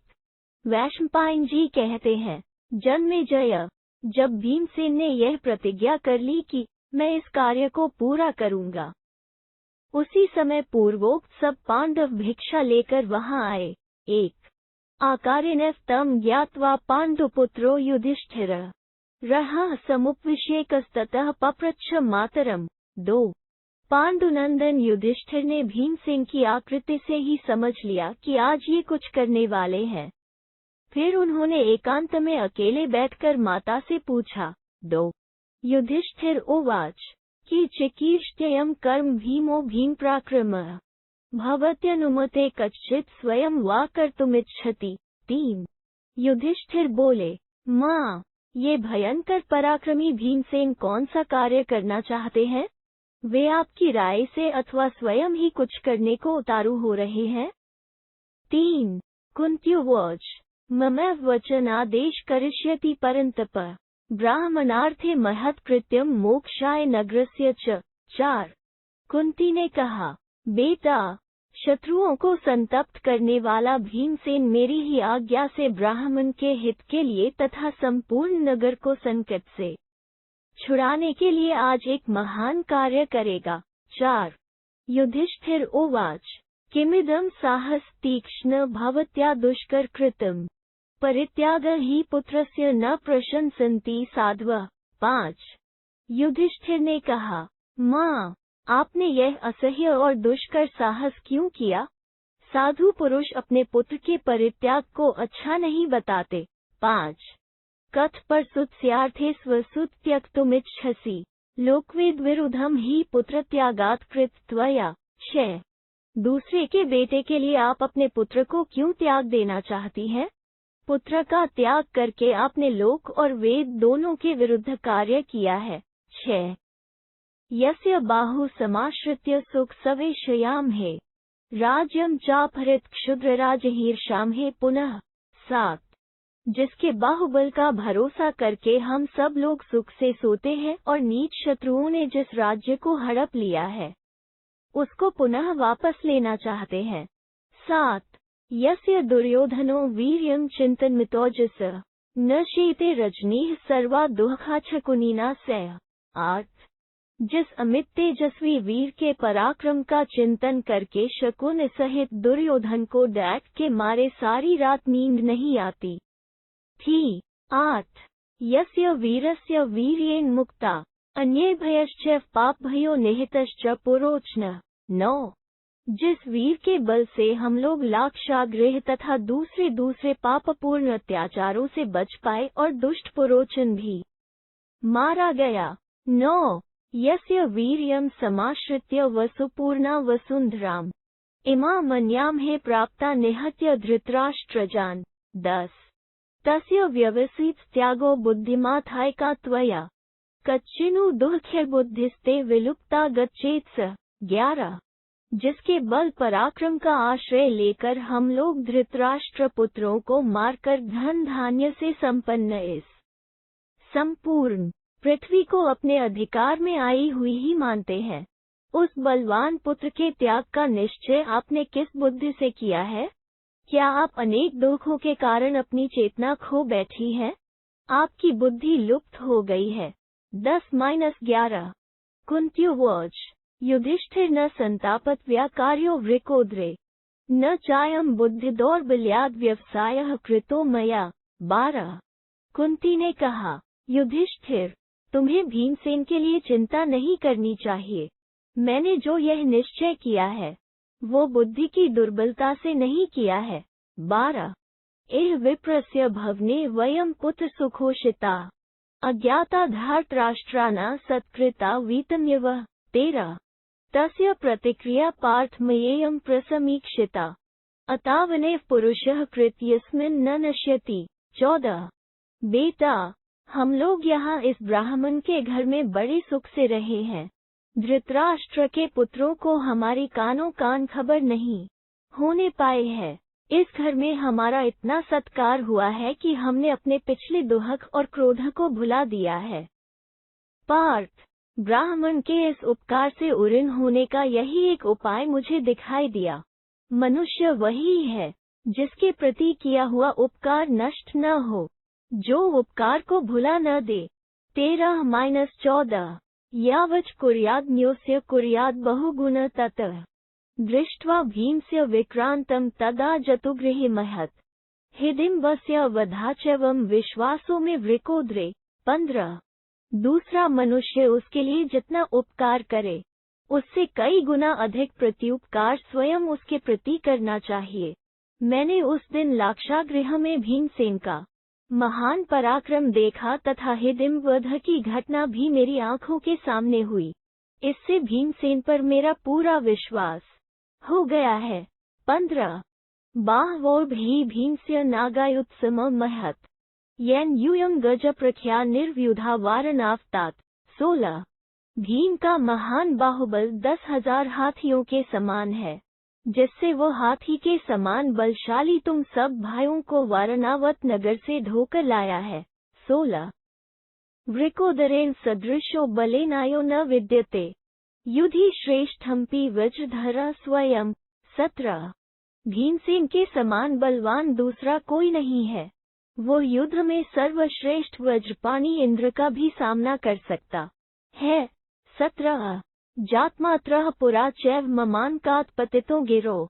वैशंपायन जी कहते हैं, जन्मेजय, जब भीमसेन ने यह प्रतिज्ञा कर ली कि मैं इस कार्य को पूरा करूंगा, उसी समय पूर्वोक्त सब पांडव भिक्षा लेकर वहां आए। 1 आकारेण तम ज्ञात्वा पांडुपुत्रो युधिष्ठिर रहा समुपविशेकस्ततः पप्रच्छ मातरम। 2 पांडुनंदन युधिष्ठिर ने भीमसेन की आकृति से ही समझ लिया कि आज ये कुछ करने वाले हैं। फिर उन्होंने एकांत में अकेले बैठकर माता से पूछा। 2 युधिष्ठिर उवाच कि चिकीर्ष्ययं कर्म भीमो भीमपराक्रमः भवत्यनुमते कच्चित् स्वयं वा कर्तुमिच्छति। 3 युधिष्ठिर बोले, माँ, ये भयंकर पराक्रमी भीमसेन कौन सा कार्य करना चाहते हैं? वे आपकी राय से अथवा स्वयं ही कुछ करने को उतारू हो रहे हैं? 3. कुन्त्युवाच ममैव वचनादेश करिष्यति परन्तप ब्राह्मणार्थे महत्कृत्यं मोक्षाय नगरस्य च. 4. कुंती ने कहा, बेटा, शत्रुओं को संतप्त करने वाला भीमसेन मेरी ही आज्ञा से ब्राह्मण के हित के लिए तथा संपूर्ण नगर को संकट से छुड़ाने के लिए आज एक महान कार्य करेगा। 4. युधिष्ठिर उवाच किमिदं साहस तीक्ष्ण भवत्या दुष्कर कृतम् परित्याग ही पुत्रस्य न प्रशंसन्ति साध्वः। 5. युधिष्ठिर ने कहा, माँ, आपने यह असह्य और दुष्कर साहस क्यों किया? साधु पुरुष अपने पुत्र के परित्याग को अच्छा नहीं बताते। 5. कथ पर सुत्स्यार्थे स्वसुत त्यक्तुमिच्छसि लोकवेद विरुद्धम ही पुत्र त्यागात् कृत त्वया। 6. दूसरे के बेटे के लिए आप अपने पुत्र को क्यों त्याग देना चाहती हैं? पुत्र का त्याग करके आपने लोक और वेद दोनों के विरुद्ध कार्य किया है। 6. यस्य बाहु समाश्रित्य सुख सवेशयामहे राज्यं चापहृत क्षुद्रराजहीर्षामहे पुनः। 7. जिसके बाहुबल का भरोसा करके हम सब लोग सुख से सोते हैं और नीच शत्रुओं ने जिस राज्य को हड़प लिया है उसको पुनः वापस लेना चाहते हैं। 7. यस्य दुर्योधनो वीर्यं चिन्तनमितोजस न शीते रजनीः सर्वा दुःखाच्छकुनिना से। 8. जिस अमित तेजस्वी वीर के पराक्रम का चिंतन करके शकुन सहित दुर्योधन को डैक के मारे सारी रात नींद नहीं आती थी। 8. यस्य वीरस्य वीर्येण मुक्ता अन्ये भयश्च पापभयो निहितश्च पुरोचन। 9. जिस वीर के बल से हम लोग लाक्षागृह तथा दूसरे पापपूर्ण अत्याचारों से बच पाए और दुष्ट पुरोचन भी मारा गया। 9. यस्य वीर्यं समाश्रित्य वसुपूर्णा वसुंधराम इमा मन्यामहे प्राप्ता निहत्य धृतराष्ट्रजान्। 10. तस्य व्यवसित त्यागो बुद्धिमाथायका त्वया कच्चिनु दुःखैर्बुद्धिस्ते विलुप्ता गच्छेत्स। 11. जिसके बल पराक्रम का आश्रय लेकर हम लोग धृतराष्ट्र पुत्रों को मारकर धन धान्य से संपन्न इस संपूर्ण पृथ्वी को अपने अधिकार में आई हुई ही मानते हैं, उस बलवान पुत्र के त्याग का निश्चय आपने किस बुद्धि से किया है? क्या आप अनेक दुखों के कारण अपनी चेतना खो बैठी हैं? आपकी बुद्धि लुप्त हो गई है। 10-11 कुन्त्युवाच युधिष्ठिर न संतापत व्याकार्यो वृकोदरे न चायम बुद्धि दौर्बल्याद व्यवसायः कृतो मया। 12 कुंती ने कहा, युधिष्ठिर, तुम्हें भीमसेन के लिए चिंता नहीं करनी चाहिए। मैंने जो यह निश्चय किया है वो बुद्धि की दुर्बलता से नहीं किया है। 12 एह विप्रस्य भवने वयम पुत्र सुखोषिता अज्ञाता धार्तराष्ट्राना सत्कृता वीतम्यव। 13 तस्य प्रतिक्रिया पार्थमयेयं प्रसमीक्षिता अतावनेव पुरुषः कृत यस्मिन् न नश्यति। 14 बेटा, हम लोग यहाँ इस ब्राह्मण के घर में बड़े सुख से रहे हैं। धृतराष्ट्र के पुत्रों को हमारी कानों कान खबर नहीं होने पाए है। इस घर में हमारा इतना सत्कार हुआ है कि हमने अपने पिछले दुख और क्रोध को भुला दिया है। पार्थ, ब्राह्मण के इस उपकार से उऋण होने का यही एक उपाय मुझे दिखाई दिया। मनुष्य वही है जिसके प्रति किया हुआ उपकार नष्ट न हो, जो उपकार को भुला न दे। 13-14 यावच् कुर्याद् कुर्याद् बहुगुण ततः दृष्ट्वा भीमस्य विक्रांतं तदा जतुगृहे महत् हिडिम्बस्य वधाचैवं विश्वासो में वृकोदरे। 15 दूसरा मनुष्य उसके लिए जितना उपकार करे उससे कई गुना अधिक प्रत्युपकार स्वयं उसके प्रति करना चाहिए। मैंने उस दिन लाक्षागृह में भीमसेन का महान पराक्रम देखा तथा हिडिम्ब वध की घटना भी मेरी आंखों के सामने हुई। इससे भीमसेन पर मेरा पूरा विश्वास हो गया है। 15 बाह्वोर् भी भीमस्य नागायुत्सम महत् येन यूयं गज प्रख्या निर्व्युधा वारणावतात। 16। भीम का महान बाहुबल 10,000 हाथियों के समान है, जिससे वो हाथी के समान बलशाली तुम सब भाइयों को वारणावत नगर से धोकर लाया है। 16। वृकोदरेण सदृशो बलेनायो न विद्यते, युधि श्रेष्ठम्पि वज्रधर स्वयं। 17। भीमसेन के समान बलवान दूसरा कोई नहीं है, वो युद्ध में सर्वश्रेष्ठ वज्रपाणी इंद्र का भी सामना कर सकता है। 17। जातमात्रः पुरा चैव ममान्कात् पतितो गिरो,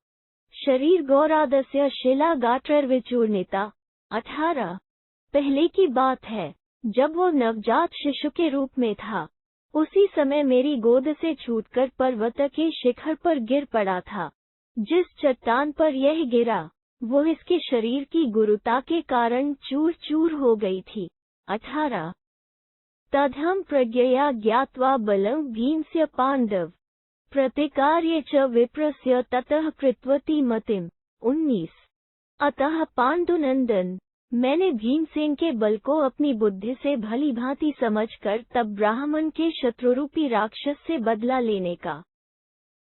शरीर गौरादस्य शिला गात्रैर्विचूर्णिता। 18। पहले की बात है, जब वो नवजात शिशु के रूप में था, उसी समय मेरी गोद से छूटकर पर्वत के शिखर पर गिर पड़ा था। जिस चट्टान पर यह गिरा, वो इसके शरीर की गुरुता के कारण चूर चूर हो गई थी। 18। तदहं प्रज्ञया ज्ञात्वा बलं भीमस्य पांडव प्रतिकार्ये च विप्रस्य ततः कृतवती मतिम। 19। अतः पांडुनंदन, मैंने भीमसेन के बल को अपनी बुद्धि से भली भांति समझकर तब ब्राह्मण के शत्रुरूपी राक्षस से बदला लेने का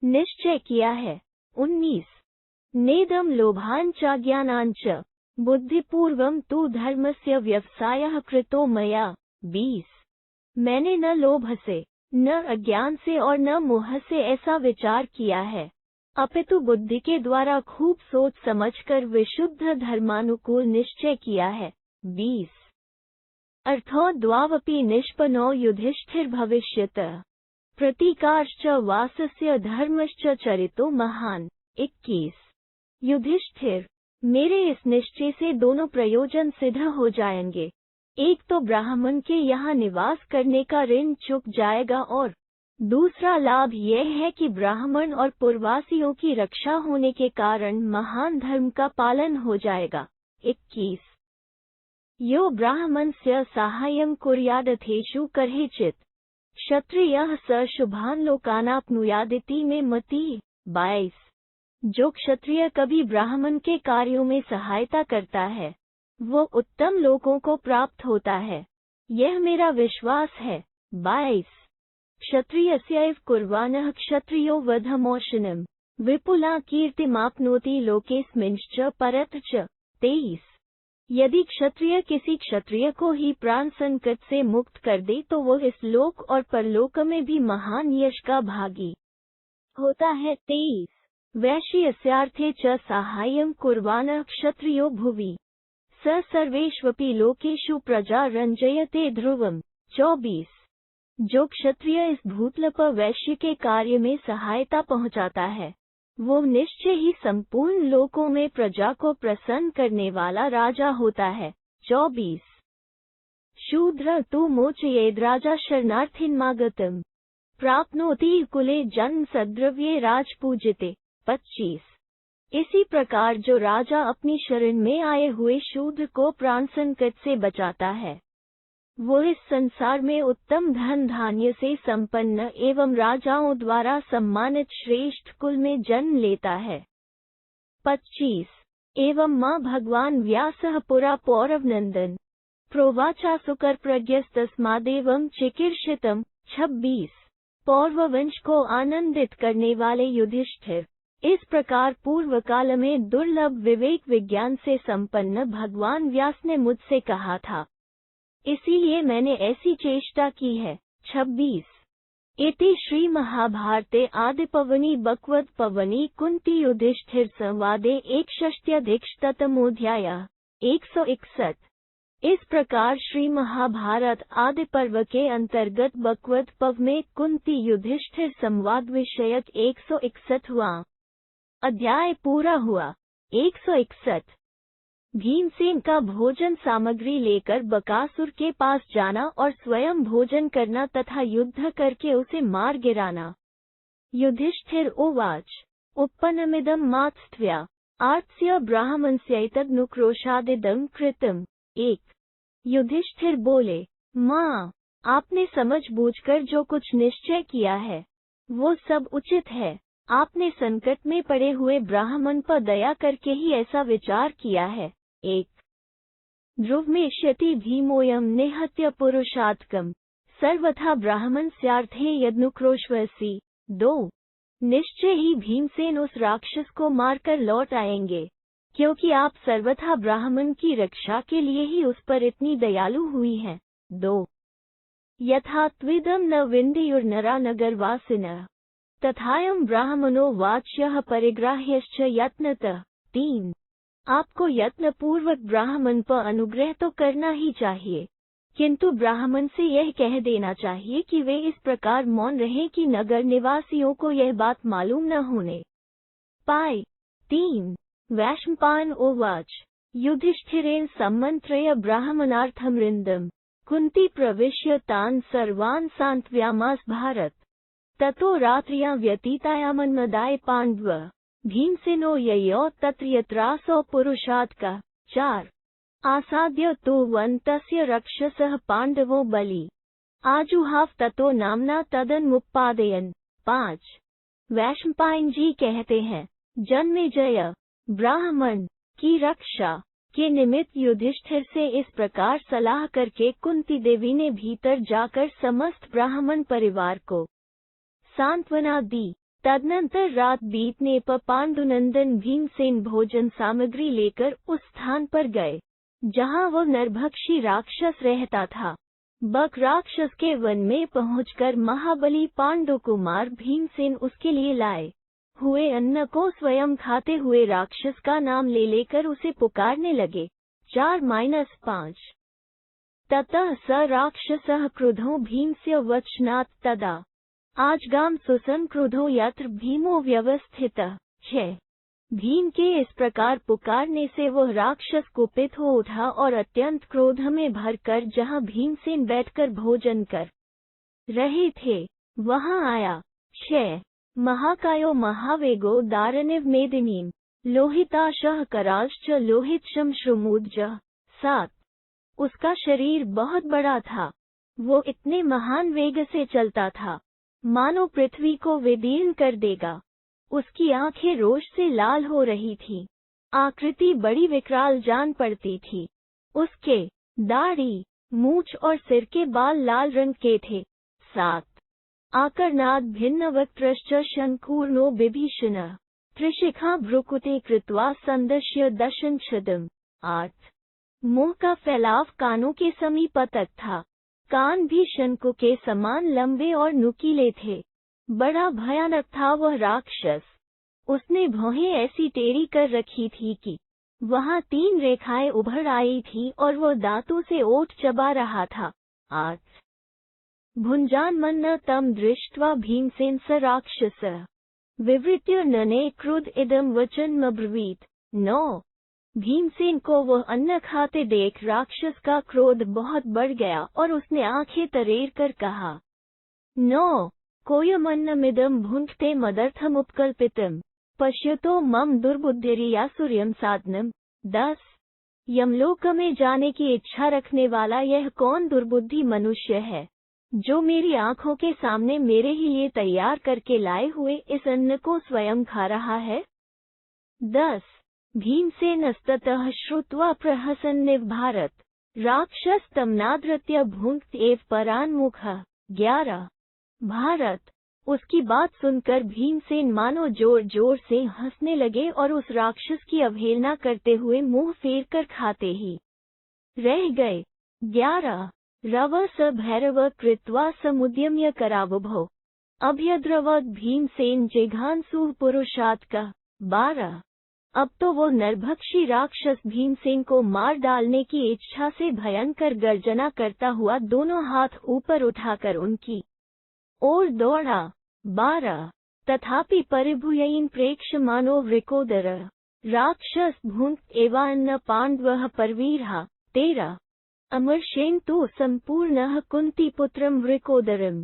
निश्चय किया है। 19। नेदम लोभांचाज्ञानांच बुद्धिपूर्वं तु धर्मस्य व्यवसायः कृतो मया। 20। मैंने न लोभ से, न अज्ञान से और न मोह से ऐसा विचार किया है, अपितु बुद्धि के द्वारा खूब सोच समझकर विशुद्ध धर्मानुकूल निश्चय किया है। 20। अर्थो द्वावपि निष्पन्नो युधिष्ठिर भविष्यतः, प्रतीकारश्च वासस्य धर्मश्च चरितो महान। 21। युधिष्ठिर, मेरे इस निश्चय से दोनों प्रयोजन सिद्ध हो जाएंगे। एक तो ब्राह्मण के यहाँ निवास करने का ऋण चुक जाएगा और दूसरा लाभ यह है कि ब्राह्मण और पुरवासियों की रक्षा होने के कारण महान धर्म का पालन हो जाएगा। 21। यो ब्राह्मणस्य साहाय्यं कुर्यादथेषु कर्हिचित् क्षत्रियः स शुभान् लोकानाप्नुयादिति में मति। 22। जो क्षत्रिय कभी ब्राह्मण के कार्यों में सहायता करता है, वो उत्तम लोकों को प्राप्त होता है, यह मेरा विश्वास है। 22। क्षत्रियस्यैव कुर्वाणः क्षत्रियो वधमोशनम् विपुला कीर्तिमाप्नोति लोकेस्मिंश्च परत च। 23। यदि क्षत्रिय किसी क्षत्रिय को ही प्राण संकट से मुक्त कर दे तो वो इस लोक और परलोक में भी महान यश का भागी होता है। 23। वैश्यस्यार्थे च साहाय्यं कुर्वाणः क्षत्रियो भुवि स सर्वेष्वपि लोकेषु प्रजा रंजयते ध्रुवम्। 24। जो क्षत्रिय इस भूतल वैश्य के कार्य में सहायता पहुंचाता है, वो निश्चय ही संपूर्ण लोकों में प्रजा को प्रसन्न करने वाला राजा होता है। 24। शूद्र तु मोचयेद् राजा शरणार्थिन्मागतम् प्राप्नोति कुले जन्म सद्रव्ये राजपूजिते। 25। इसी प्रकार जो राजा अपनी शरण में आए हुए शूद्र को प्राण संकट से बचाता है, वो इस संसार में उत्तम धन धान्य से संपन्न एवं राजाओं द्वारा सम्मानित श्रेष्ठ कुल में जन्म लेता है। 25। एवं माँ भगवान व्यासः पुरा पौरवनंदन प्रोवाचा सुकर प्रज्ञस्तस्मादेवं चिकीर्षितम्। 26। पौरववंश को आनंदित करने वाले युधिष्ठिर, इस प्रकार पूर्व काल में दुर्लभ विवेक विज्ञान से संपन्न भगवान व्यास ने मुझसे कहा था, इसीलिए मैंने ऐसी चेष्टा की है। 26। इति श्री महाभारते आदिपर्वणि बकवत्पर्वणि कुंती युधिष्ठिर संवादे 61अधिकशतमोऽध्यायः। 161। इस प्रकार श्री महाभारत आदि पर्व के अंतर्गत बकवत पर्व में कुंती युधिष्ठिर संवाद विषयक 161वां अध्याय पूरा हुआ। 161। भीमसेन का भोजन सामग्री लेकर बकासुर के पास जाना और स्वयं भोजन करना तथा युद्ध करके उसे मार गिराना। युधिष्ठिर उवाच उत्पन्नमिदं मात्स्त्वया आर्त्स्य ब्राह्मणस्यैतदनुक्रोशादिदं कृतम्। 1। युधिष्ठिर बोले, माँ, आपने समझ बूझकर जो कुछ निश्चय किया है, वो सब उचित है। आपने संकट में पड़े हुए ब्राह्मण पर दया करके ही ऐसा विचार किया है। 1। ध्रुवमेष्यति भीमोऽयं निहत्य पुरुषात्कम् सर्वथा ब्राह्मणस्यार्थे यदनुक्रोशवसी। 2 निश्चय ही भीमसेन उस राक्षस को मारकर लौट आएंगे, क्योंकि आप सर्वथा ब्राह्मण की रक्षा के लिए ही उस पर इतनी दयालु हुई हैं। 2 यथा त्विदं न विन्दयुर्नरा नगरवासिनः तथायं ब्राह्मणो वाच्यः परिग्राह्यश्च यत्नतः। 3 आपको यत्नपूर्वक ब्राह्मण पर अनुग्रह तो करना ही चाहिए, किंतु ब्राह्मण से यह कह देना चाहिए कि वे इस प्रकार मौन रहें कि नगर निवासियों को यह बात मालूम न होने पाए। 3 वैशंपायन उवाच युधिष्ठिरेण सम्मन्त्र्य ब्राह्मणार्थमृन्दम् कुन्ती प्रविश्य तान् सर्वान् सान्त्वयामास भारत। ततो रात्र्यां व्यतीतायामन्मदाय पाण्डव भीमसेनो ययौ तत्र यत्रासौ पुरुषात्कः। 4 आसाद्य तु वन्तस्य रक्षसः पाण्डवो बलि आजुहाव ततो नाम्ना तदन्मुत्पादयन्। 5 वैशंपायन जी कहते हैं, जन्मेजय ब्राह्मण की रक्षा के निमित्त युधिष्ठिर से इस प्रकार सलाह करके कुंती देवी ने भीतर जाकर समस्त ब्राह्मण परिवार को सांत्वना दी। तदनंतर रात बीतने पर पांडुनंदन भीमसेन भोजन सामग्री लेकर उस स्थान पर गए जहां वह नरभक्षी राक्षस रहता था। बक राक्षस के वन में पहुंचकर महाबली पांडु कुमार भीमसेन उसके लिए लाए हुए अन्न को स्वयं खाते हुए राक्षस का नाम ले लेकर उसे पुकारने लगे। 4-5 ततः स राक्षसः क्रुधो भीमस्य वचनात् तदा आजगाम सुसंक्रुधो यत्र भीमो व्यवस्थितः। 6 भीम के इस प्रकार पुकारने से वह राक्षस कुपित हो उठा और अत्यंत क्रोध में भरकर जहां भीमसेन बैठकर भोजन कर रहे थे वहां आया। 6 महाकायो महावेगो दारनिव मेदिनीम लोहिताशः कराश्च लोहितशम श्रुमुद्जः। 7 उसका शरीर बहुत बड़ा था, वो इतने महान वेग से चलता था मानो पृथ्वी को विदीर्ण कर देगा। उसकी आंखें रोष से लाल हो रही थी, आकृति बड़ी विकराल जान पड़ती थी। उसके दाढ़ी, मूछ और सिर के बाल लाल रंग के थे। 7 आकर्णाद भिन्नवक्त्रश्च शंकूर्णो बिभीषणः त्रिशिखा भ्रुकुटे कृत्वा संदश्य दशंछदम्। 8 मुंह का फैलाव कानों के समीप तक था, कान भी शंकु के समान लंबे और नुकीले थे। बड़ा भयानक था वह राक्षस। उसने भौहें ऐसी टेढ़ी कर रखी थी कि वहां 3 रेखाएं उभर आई थी और वह दांतों से ओठ चबा रहा था। 8 भुञ्जान्मन्न तं दृष्ट्वा भीमसेन स राक्षसः विवृत्य नने क्रुद्ध इदं वचनमब्रवीत्। 9 भीमसेन को वह अन्न खाते देख राक्षस का क्रोध बहुत बढ़ गया और उसने आंखें तरेर कर कहा, 9 कोयमन्नमिदं भुङ्क्ते मदर्थमुपकल्पितम् पश्यतो मम दुर्बुद्धिर्यासुर्यं साधनम्। 10 यमलोक में जाने की इच्छा रखने वाला यह कौन दुर्बुद्धि मनुष्य है जो मेरी आंखों के सामने मेरे ही लिए तैयार करके लाए हुए इस अन्न को स्वयं खा रहा है। 10 भीमसेनस्ततः श्रुत्वा प्रहसन्निव भारत राक्षस तमनादृत्य भुङ्क्त एव परान्मुखः। 11 भारत उसकी बात सुनकर भीमसेन मानो जोर जोर से हंसने लगे और उस राक्षस की अवहेलना करते हुए मुंह फेर कर खाते ही रह गए। 11 रव स भैरव कृत्वा समुद्यम्य करावभो अभ्यद्रवत् भीमसेन जिघांसुः पुरुषात्कः। 12 अब तो वो नरभक्षी राक्षस भीमसेन को मार डालने की इच्छा से भयंकर गर्जना करता हुआ दोनों हाथ ऊपर उठाकर उनकी ओर दौड़ा। 12 तथापि परिभूयैन प्रेक्ष्यमानो वृकोदरः राक्षस भुङ्क्त एवान्न पाण्डवः परवीरः। 13 अमर्षेण तु सम्पूर्णः कुन्तीपुत्रं वृकोदरम्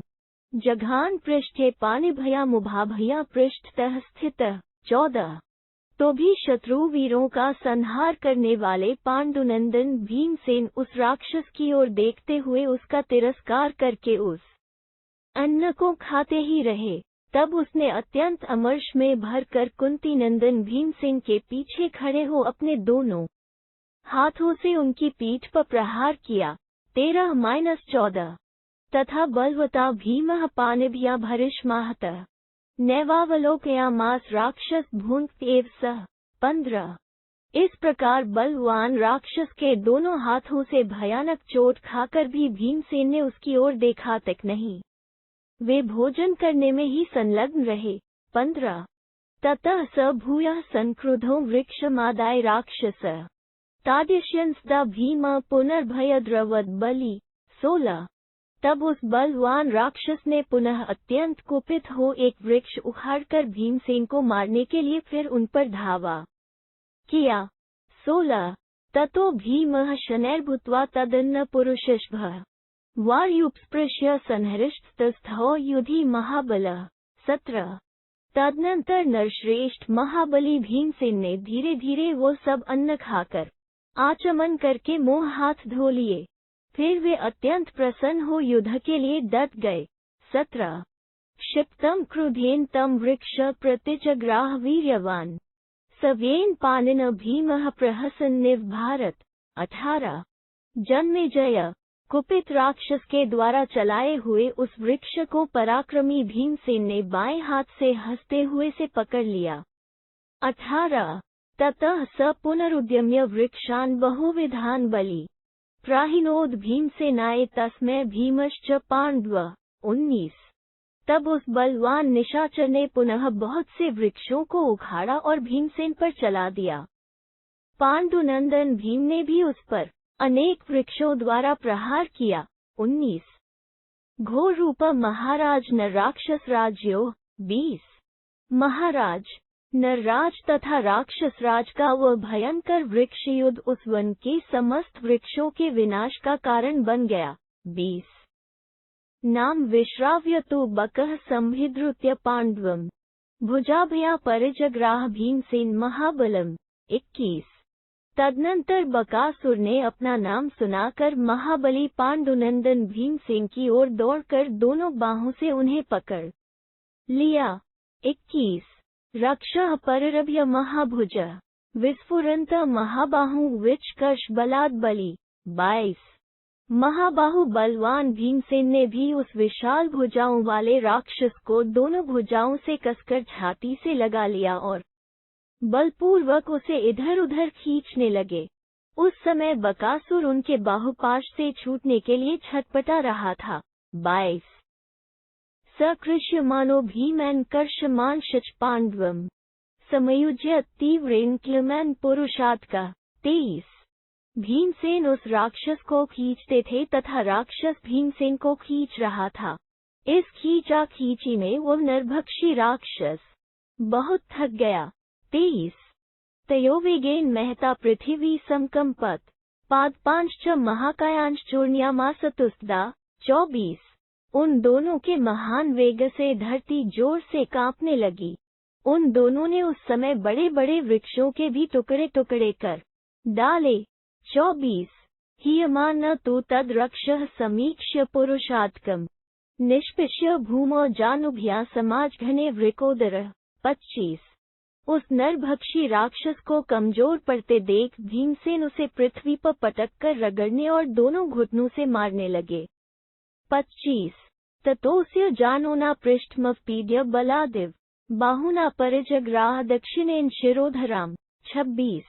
जघान पृष्ठे पाणिभयामुभाभया पृष्ठतः स्थितः। 14 तो भी शत्रु वीरों का संहार करने वाले पांडुनंदन भीमसेन उस राक्षस की ओर देखते हुए उसका तिरस्कार करके उस अन्न को खाते ही रहे। तब उसने अत्यंत अमर्ष में भरकर कुंती नंदन भीमसेन के पीछे खड़े हो अपने दोनों हाथों से उनकी पीठ पर प्रहार किया। 13-14 तथा बलवता भीमः पाणिभ्या भरिष्माहतः नैवावलोकयामास राक्षस भुङ्क्त एव सः। 15 इस प्रकार बलवान राक्षस के दोनों हाथों से भयानक चोट खाकर भी भीमसेन ने उसकी ओर देखा तक नहीं। वे भोजन करने में ही संलग्न रहे। 15 ततः स भूयः संक्रुद्धो वृक्षमादाय राक्षसः ताडयिष्यंस्ता भीमः पुनर्भयद्रवद् बलि। 16 तब उस बलवान राक्षस ने पुनः अत्यंत कुपित हो एक वृक्ष उखाड़कर भीमसेन को मारने के लिए फिर उन पर धावा किया। 16 ततो भीमः शनैर्भूत्वा तदन्न पुरुषेभ्यः वार्युपस्पृश्य संहृष्टस्थो युधि महाबलः। 17 तदनंतर नरश्रेष्ठ महाबली भीमसेन ने धीरे धीरे वो सब अन्न खाकर आचमन करके मुंह हाथ धो लिए। फिर वे अत्यंत प्रसन्न हो युद्ध के लिए डट गए। 17 क्षिप्तं क्रुधेन तं वृक्ष प्रतिजग्राह वीर्यवान सव्येन पाणिना भीमः प्रहसन्निव भारत। 18 जन्मेजय कुपित राक्षस के द्वारा चलाए हुए उस वृक्ष को पराक्रमी भीमसेन ने बाएं हाथ से हंसते हुए से पकड़ लिया। 18 ततः स पुनरुद्यम्य वृक्षान् बहुविधान् बलि प्राहिणोद भीमसेनाय तस्मै भीमश्च पाण्डव। 19 तब उस बलवान निशाचर ने पुनः बहुत से वृक्षों को उखाड़ा और भीमसेन पर चला दिया। पांडुनंदन भीम ने भी उस पर अनेक वृक्षों द्वारा प्रहार किया। 19 घोर रूप महाराज न राक्षस राज्यो। 20 महाराज नरराज तथा राक्षस राज का वह भयंकर वृक्ष युद्ध उस वन के समस्त वृक्षों के विनाश का कारण बन गया। 20 नाम विश्राव्य तो बकः संभिद्रुत्य पांडवम भुजाभया परिजग्राह भीमसेन महाबलम। 21 तदनंतर बकासुर ने अपना नाम सुनाकर महाबली पांडुनंदन भीमसेन की ओर दौड़कर दोनों बाहों से उन्हें पकड़ लिया। 21 रक्षः परिरभ्य महाभुज विस्फुरन्त महाबाहु विचकर्ष बलात् बलि। 22 महाबाहु बलवान भीमसेन ने भी उस विशाल भुजाओं वाले राक्षस को दोनों भुजाओं से कसकर छाती से लगा लिया और बलपूर्वक उसे इधर उधर खींचने लगे। उस समय बकासुर उनके बाहुपाश से छूटने के लिए छटपटा रहा था। 22 सकृष्यमानो भीमैन कर्षमान शच पांडवम समयुज्य तीव्रेण क्लमैन पुरुषात्का। 23 भीमसेन उस राक्षस को खींचते थे तथा राक्षस भीमसेन को खींच रहा था। इस खींचा खींची में वो नरभक्षी राक्षस बहुत थक गया। 23 तयोवेगेन महता पृथिवी समकंपत पादपांश्च महाकायांश चूर्ण्यामासतुस्दा। 24 उन दोनों के महान वेग से धरती जोर से कांपने लगी। उन दोनों ने उस समय बड़े बड़े वृक्षों के भी टुकड़े टुकड़े कर डाले। 24 हीयमान तु तद रक्षः समीक्ष्य पुरुषात्कम निष्पिष्य भूमौ जानुभ्या समाज घने वृकोदर। 25 उस नरभक्षी राक्षस को कमजोर पड़ते देख भीमसेन उसे पृथ्वी पर पटक कर रगड़ने और दोनों घुटनों से मारने लगे। 25 ततोस्य जानोना पृष्ठमपीड्य बलादिव बाहुना परिजग्राह दक्षिणेन शिरोधराम। 26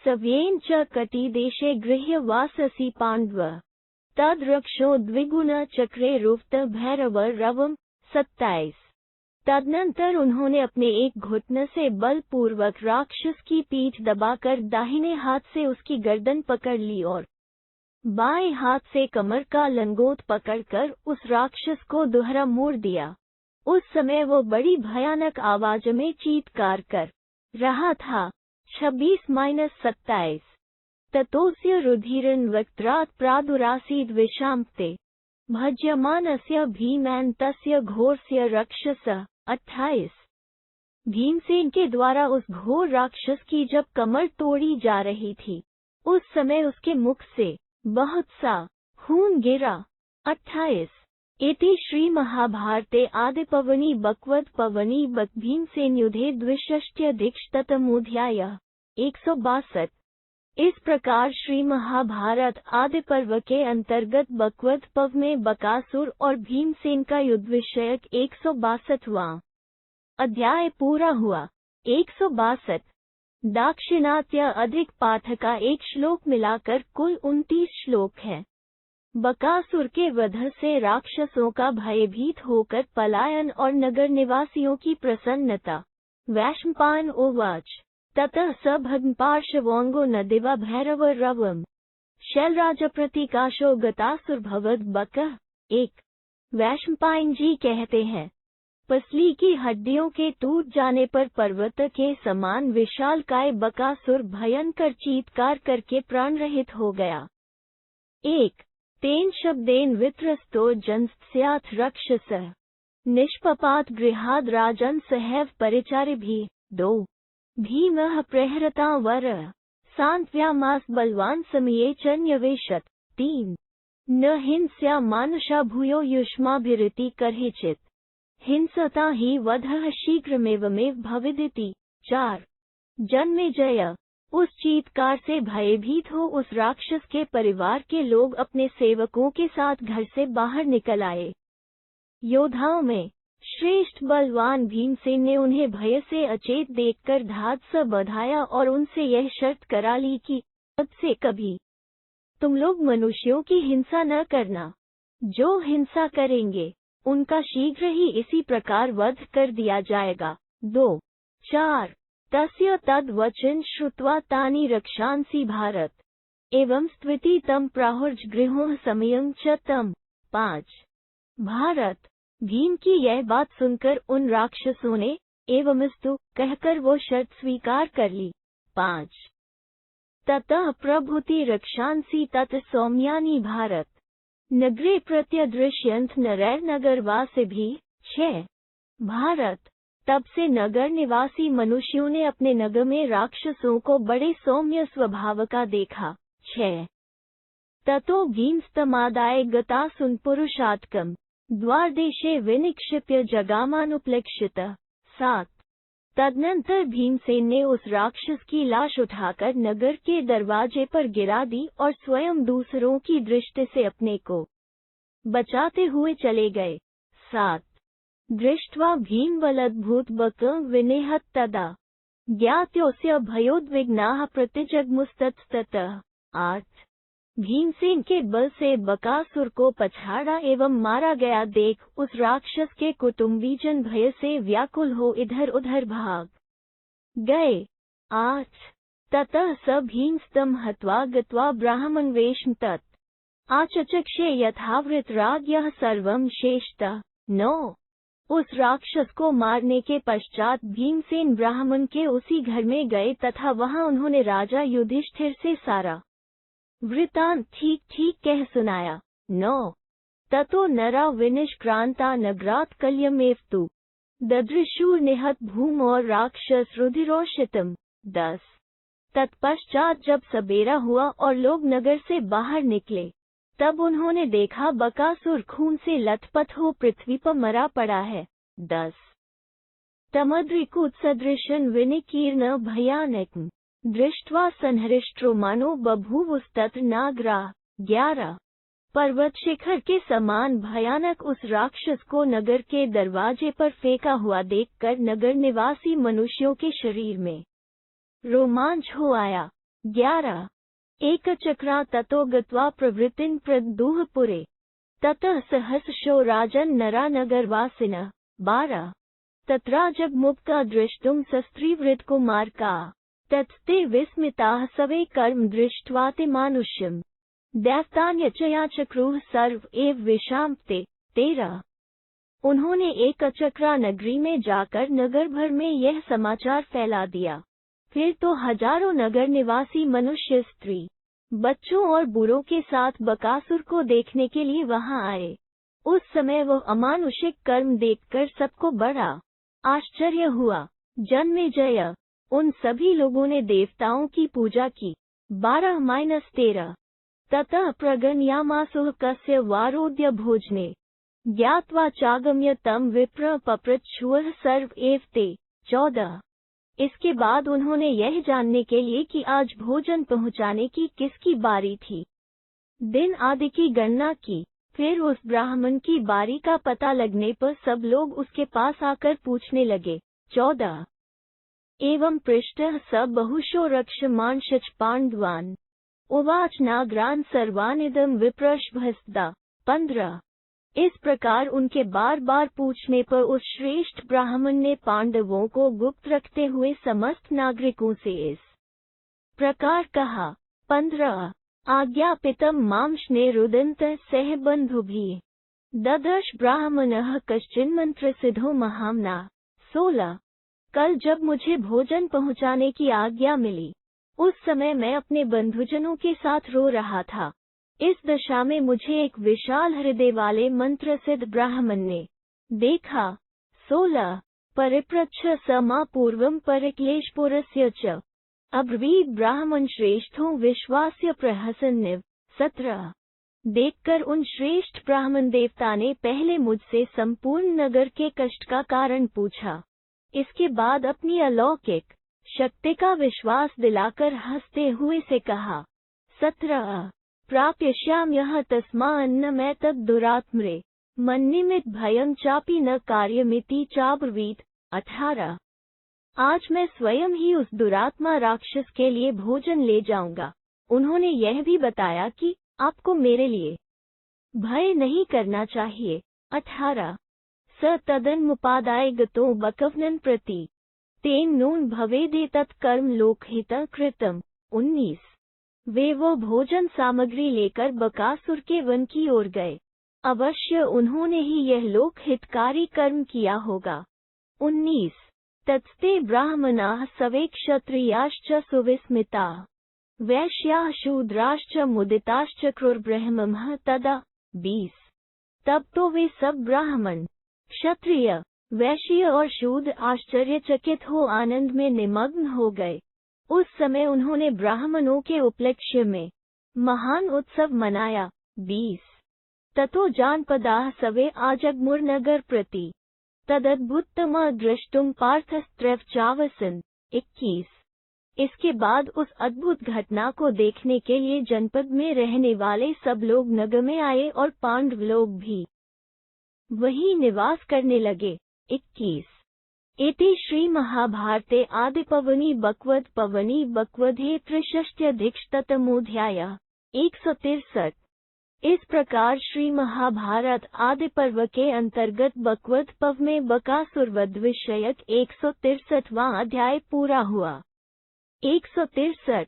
सव्येन च कटिदेशे गृह्य वाससी पांडव तद रक्षो द्विगुण चक्रे रुक्त भैरव रवम। 27 तदनंतर उन्होंने अपने एक घुटने से बलपूर्वक राक्षस की पीठ दबाकर दाहिने हाथ से उसकी गर्दन पकड़ ली और बाएं हाथ से कमर का लंगोट पकड़कर उस राक्षस को दोहरा मोड़ दिया। उस समय वो बड़ी भयानक आवाज में चीत्कार कर रहा था। 26-27 ततोस्य रुधिरन वक्त्रात् प्रादुरासीद विषाम्ते भज्यमानस्य भीमैन तस्य घोरस्य रक्षसः। 28 भीमसेन के द्वारा उस घोर राक्षस की जब कमर तोड़ी जा रही थी उस समय उसके मुख से बहुत सा खून गिरा। 28 इति श्री महाभारते आदिपर्वणि बकवधपर्वणि भीमसेन युद्धे द्विषष्ट्यधिकशततमोऽध्यायः। 162 इस प्रकार श्री महाभारत आदि पर्व के अंतर्गत बकवध पर्व में बकासुर और भीमसेन का युद्ध विषयक 162वां अध्याय पूरा हुआ। 162 दाक्षिणात्य अधिक पाठ का एक श्लोक मिलाकर कुल 29 श्लोक है। बकासुर के वध से राक्षसों का भयभीत होकर पलायन और नगर निवासियों की प्रसन्नता। वैशंपायन उवाच ततः स भग्न पार्श्वोऽंगो न दिवा भैरव रवम शैलराज प्रतीकाशो गतासुर भवद बकः। एक वैशंपायन जी कहते हैं, पसली की हड्डियों के टूट जाने पर पर्वत के समान विशालकाय बकासुर भयंकर चीत्कार करके प्राण रहित हो गया। एक तेन शब्देन वित्रस्तो जनस्याथ रक्षसः निष्पपात गृहाद राजन सहैव परिचारिभिः। दो भीमः प्रहरता वर सांत्व्यामास बलवान समये च न्यवेशत। तीन न हिंस्या मानुषा भूयो युष्माभिरिति कर्हिचित् हिंसता ही वधः शीघ्रमेवमेव भविदिति। चार जन्मेजय उस चीत्कार से भयभीत हो उस राक्षस के परिवार के लोग अपने सेवकों के साथ घर से बाहर निकल आए। योद्धाओं में श्रेष्ठ बलवान भीमसेन ने उन्हें भय से अचेत देखकर धात से बधाया और उनसे यह शर्त करा ली कि अब से कभी तुम लोग मनुष्यों की हिंसा न करना। जो हिंसा करेंगे उनका शीघ्र ही इसी प्रकार वध कर दिया जाएगा। दो चार तस्य तद वचन श्रुत्वा तानि रक्षांसि भारत एवं स्त्विति तम प्राहुर्ज गृहों समयं च तम। पाँच भारत भीम की यह बात सुनकर उन राक्षसों ने एवंस्तु कहकर वो शर्त स्वीकार कर ली। पाँच ततः प्रभुति रक्षांसि तत् सौम्यानि भारत नगरे प्रत्यदृश्यंत नगरवासिभिः। छह भारत तब से नगर निवासी मनुष्यों ने अपने नगर में राक्षसों को बड़े सौम्य स्वभाव का देखा। छह ततो भीमस्तमादाय गतासुन पुरुषात्कम द्वारदेशे विनिक्षिप्य जगामानुप्लेक्षितः। सात तदनंतर भीमसेन ने उस राक्षस की लाश उठाकर नगर के दरवाजे पर गिरा दी और स्वयं दूसरों की दृष्टि से अपने को बचाते हुए चले गए। सात दृष्ट्वा भीमबलद्भूत बकं विनेहत तदा ज्ञात्योऽस्य भयोद्विग्नाः प्रतिजग्मुस्ततः। आठ भीमसेन के बल से बकासुर को पछाड़ा एवं मारा गया देख उस राक्षस के कुटुंबीजन भय से व्याकुल हो इधर उधर भाग गए। आठ ततः स भीमस्तम हत्वा गत्वा ब्राह्मणवेशं तत् आचचक्षे यथावृतराज्ञः सर्वं शेषतः। नौ उस राक्षस को मारने के पश्चात भीमसेन ब्राह्मण के उसी घर में गए तथा वहां उन्होंने राजा युधिष्ठिर से सारा वृतांत ठीक ठीक कह सुनाया। नौ ततो नरा विनिष्क्रांता नगरात् कल्यमेव तु ददृशुर निहत भूम और राक्षस रुधिरोषितम। 10 तत्पश्चात जब सबेरा हुआ और लोग नगर से बाहर निकले तब उन्होंने देखा बकासुर खून से लथपथ हो पृथ्वी पर मरा पड़ा है। 10 तमद्रिकूत सदृशन विनिकीर्ण भयानकं दृष्ट्वा संहृष्टो मानो बभूवुस्तत्र नागरा। 11 पर्वत शिखर के समान भयानक उस राक्षस को नगर के दरवाजे पर फेंका हुआ देखकर नगर निवासी मनुष्यों के शरीर में रोमांच हो आया। 11 एक चक्रा ततो गत्वा प्रवृत्तिं प्रदूह पुरे ततः सहस्रशो राजन् नरा नगरवासिनः। 12 तत्रा जगमुक्ता द्रष्टुं सस्त्रीवृत कुमारका तत्ते विस्मिताः सवे कर्म दृष्ट्वा ते मानुष्यम् दैवतान्यचया चक्रुः सर्व एव विषाम्ते। 13 उन्होंने एक चक्रा नगरी में जाकर नगर भर में यह समाचार फैला दिया। फिर तो हजारों नगर निवासी मनुष्य स्त्री बच्चों और बूढ़ों के साथ बकासुर को देखने के लिए वहां आए। उस समय वह अमानुषिक कर्म देखकर सबको बड़ा आश्चर्य हुआ। जन्मेजय उन सभी लोगों ने देवताओं की पूजा की। 12-13 ततः प्रगणयामासुः कस्य वारोद्य भोजने ज्ञात्वा चागम्य तं विप्र पप्रच्छुः सर्व एव ते। 14 इसके बाद उन्होंने यह जानने के लिए कि आज भोजन पहुंचाने की किसकी बारी थी, दिन आदि की गणना की। फिर उस ब्राह्मण की बारी का पता लगने पर सब लोग उसके पास आकर पूछने लगे। 14 एवं पृष्ठः स बहुशो रक्षमांश्च पाण्डवान् उवाच नागरान् सर्वानिदं विप्रश्भस्दा। 15 इस प्रकार उनके बार बार पूछने पर उस श्रेष्ठ ब्राह्मण ने पांडवों को गुप्त रखते हुए समस्त नागरिकों से इस प्रकार कहा। 15 आज्ञापितं मांशने रुदन्त सह बन्धुभिः ददर्श ब्राह्मणः कश्चिन्मन्त्रसिद्धो महाम्ना। 16 कल जब मुझे भोजन पहुंचाने की आज्ञा मिली, उस समय मैं अपने बंधुजनों के साथ रो रहा था। इस दशा में मुझे एक विशाल हृदय वाले मंत्रसिद्ध ब्राह्मण ने देखा। 16 परिपृच्छ स मा पूर्वं परिक्लेशपुरस्य च अब्रवीत् ब्राह्मण श्रेष्ठों विश्वास्य प्रहसन्निव। 17 देखकर उन श्रेष्ठ ब्राह्मण देवता ने पहले मुझसे संपूर्ण नगर के कष्ट का कारण पूछा। इसके बाद अपनी अलौकिक शक्ति का विश्वास दिलाकर हंसते हुए से कहा। 17 प्राप्यश्याम्यः तस्मान्नमैतद् दुरात्मरे मन्निमित् भयं चापि न कार्यमिति चाब्रवीत्। 18 आज मैं स्वयं ही उस दुरात्मा राक्षस के लिए भोजन ले जाऊंगा। उन्होंने यह भी बताया कि आपको मेरे लिए भय नहीं करना चाहिए। 18 स तदन्मुपादाय गतो बकव्नन् प्रति तेन नून भवेदेतत् कर्म लोकहितः कृतम्। 19 वे वो भोजन सामग्री लेकर बकासुर के वन की ओर गए। अवश्य उन्होंने ही यह लोकहितकारी कर्म किया होगा। 19 तत्स्ते ब्राह्मणाः सवे क्षत्रियाश्च सुविस्मिताः वैश्याः शूद्राश्च मुदिताश्च क्रुर्ब्रह्मः तदा। 20 तब तो वे सब ब्राह्मण, क्षत्रिय, वैश्य और शूद्र आश्चर्यचकित हो आनंद में निमग्न हो गए। उस समय उन्होंने ब्राह्मणों के उपलक्ष्य में महान उत्सव मनाया। 20 ततो जानपदाः सवे आजग्मुर्नगर प्रति तदद्भुतम् द्रष्टुम पार्थस्त्रैवचावसन्। 21 इसके बाद उस अद्भुत घटना को देखने के लिए जनपद में रहने वाले सब लोग नगर में आए और पांडव लोग भी वहीं निवास करने लगे। 21 इति श्री महाभारते आदिपर्वणि बक्वध्ये त्रिषष्ट्यधिकशततमोऽध्यायः। 163 इस प्रकार श्री महाभारत आदि पर्व के अंतर्गत बकवध पर्व में बकासुर वध विषयक 163वां अध्याय पूरा हुआ। 163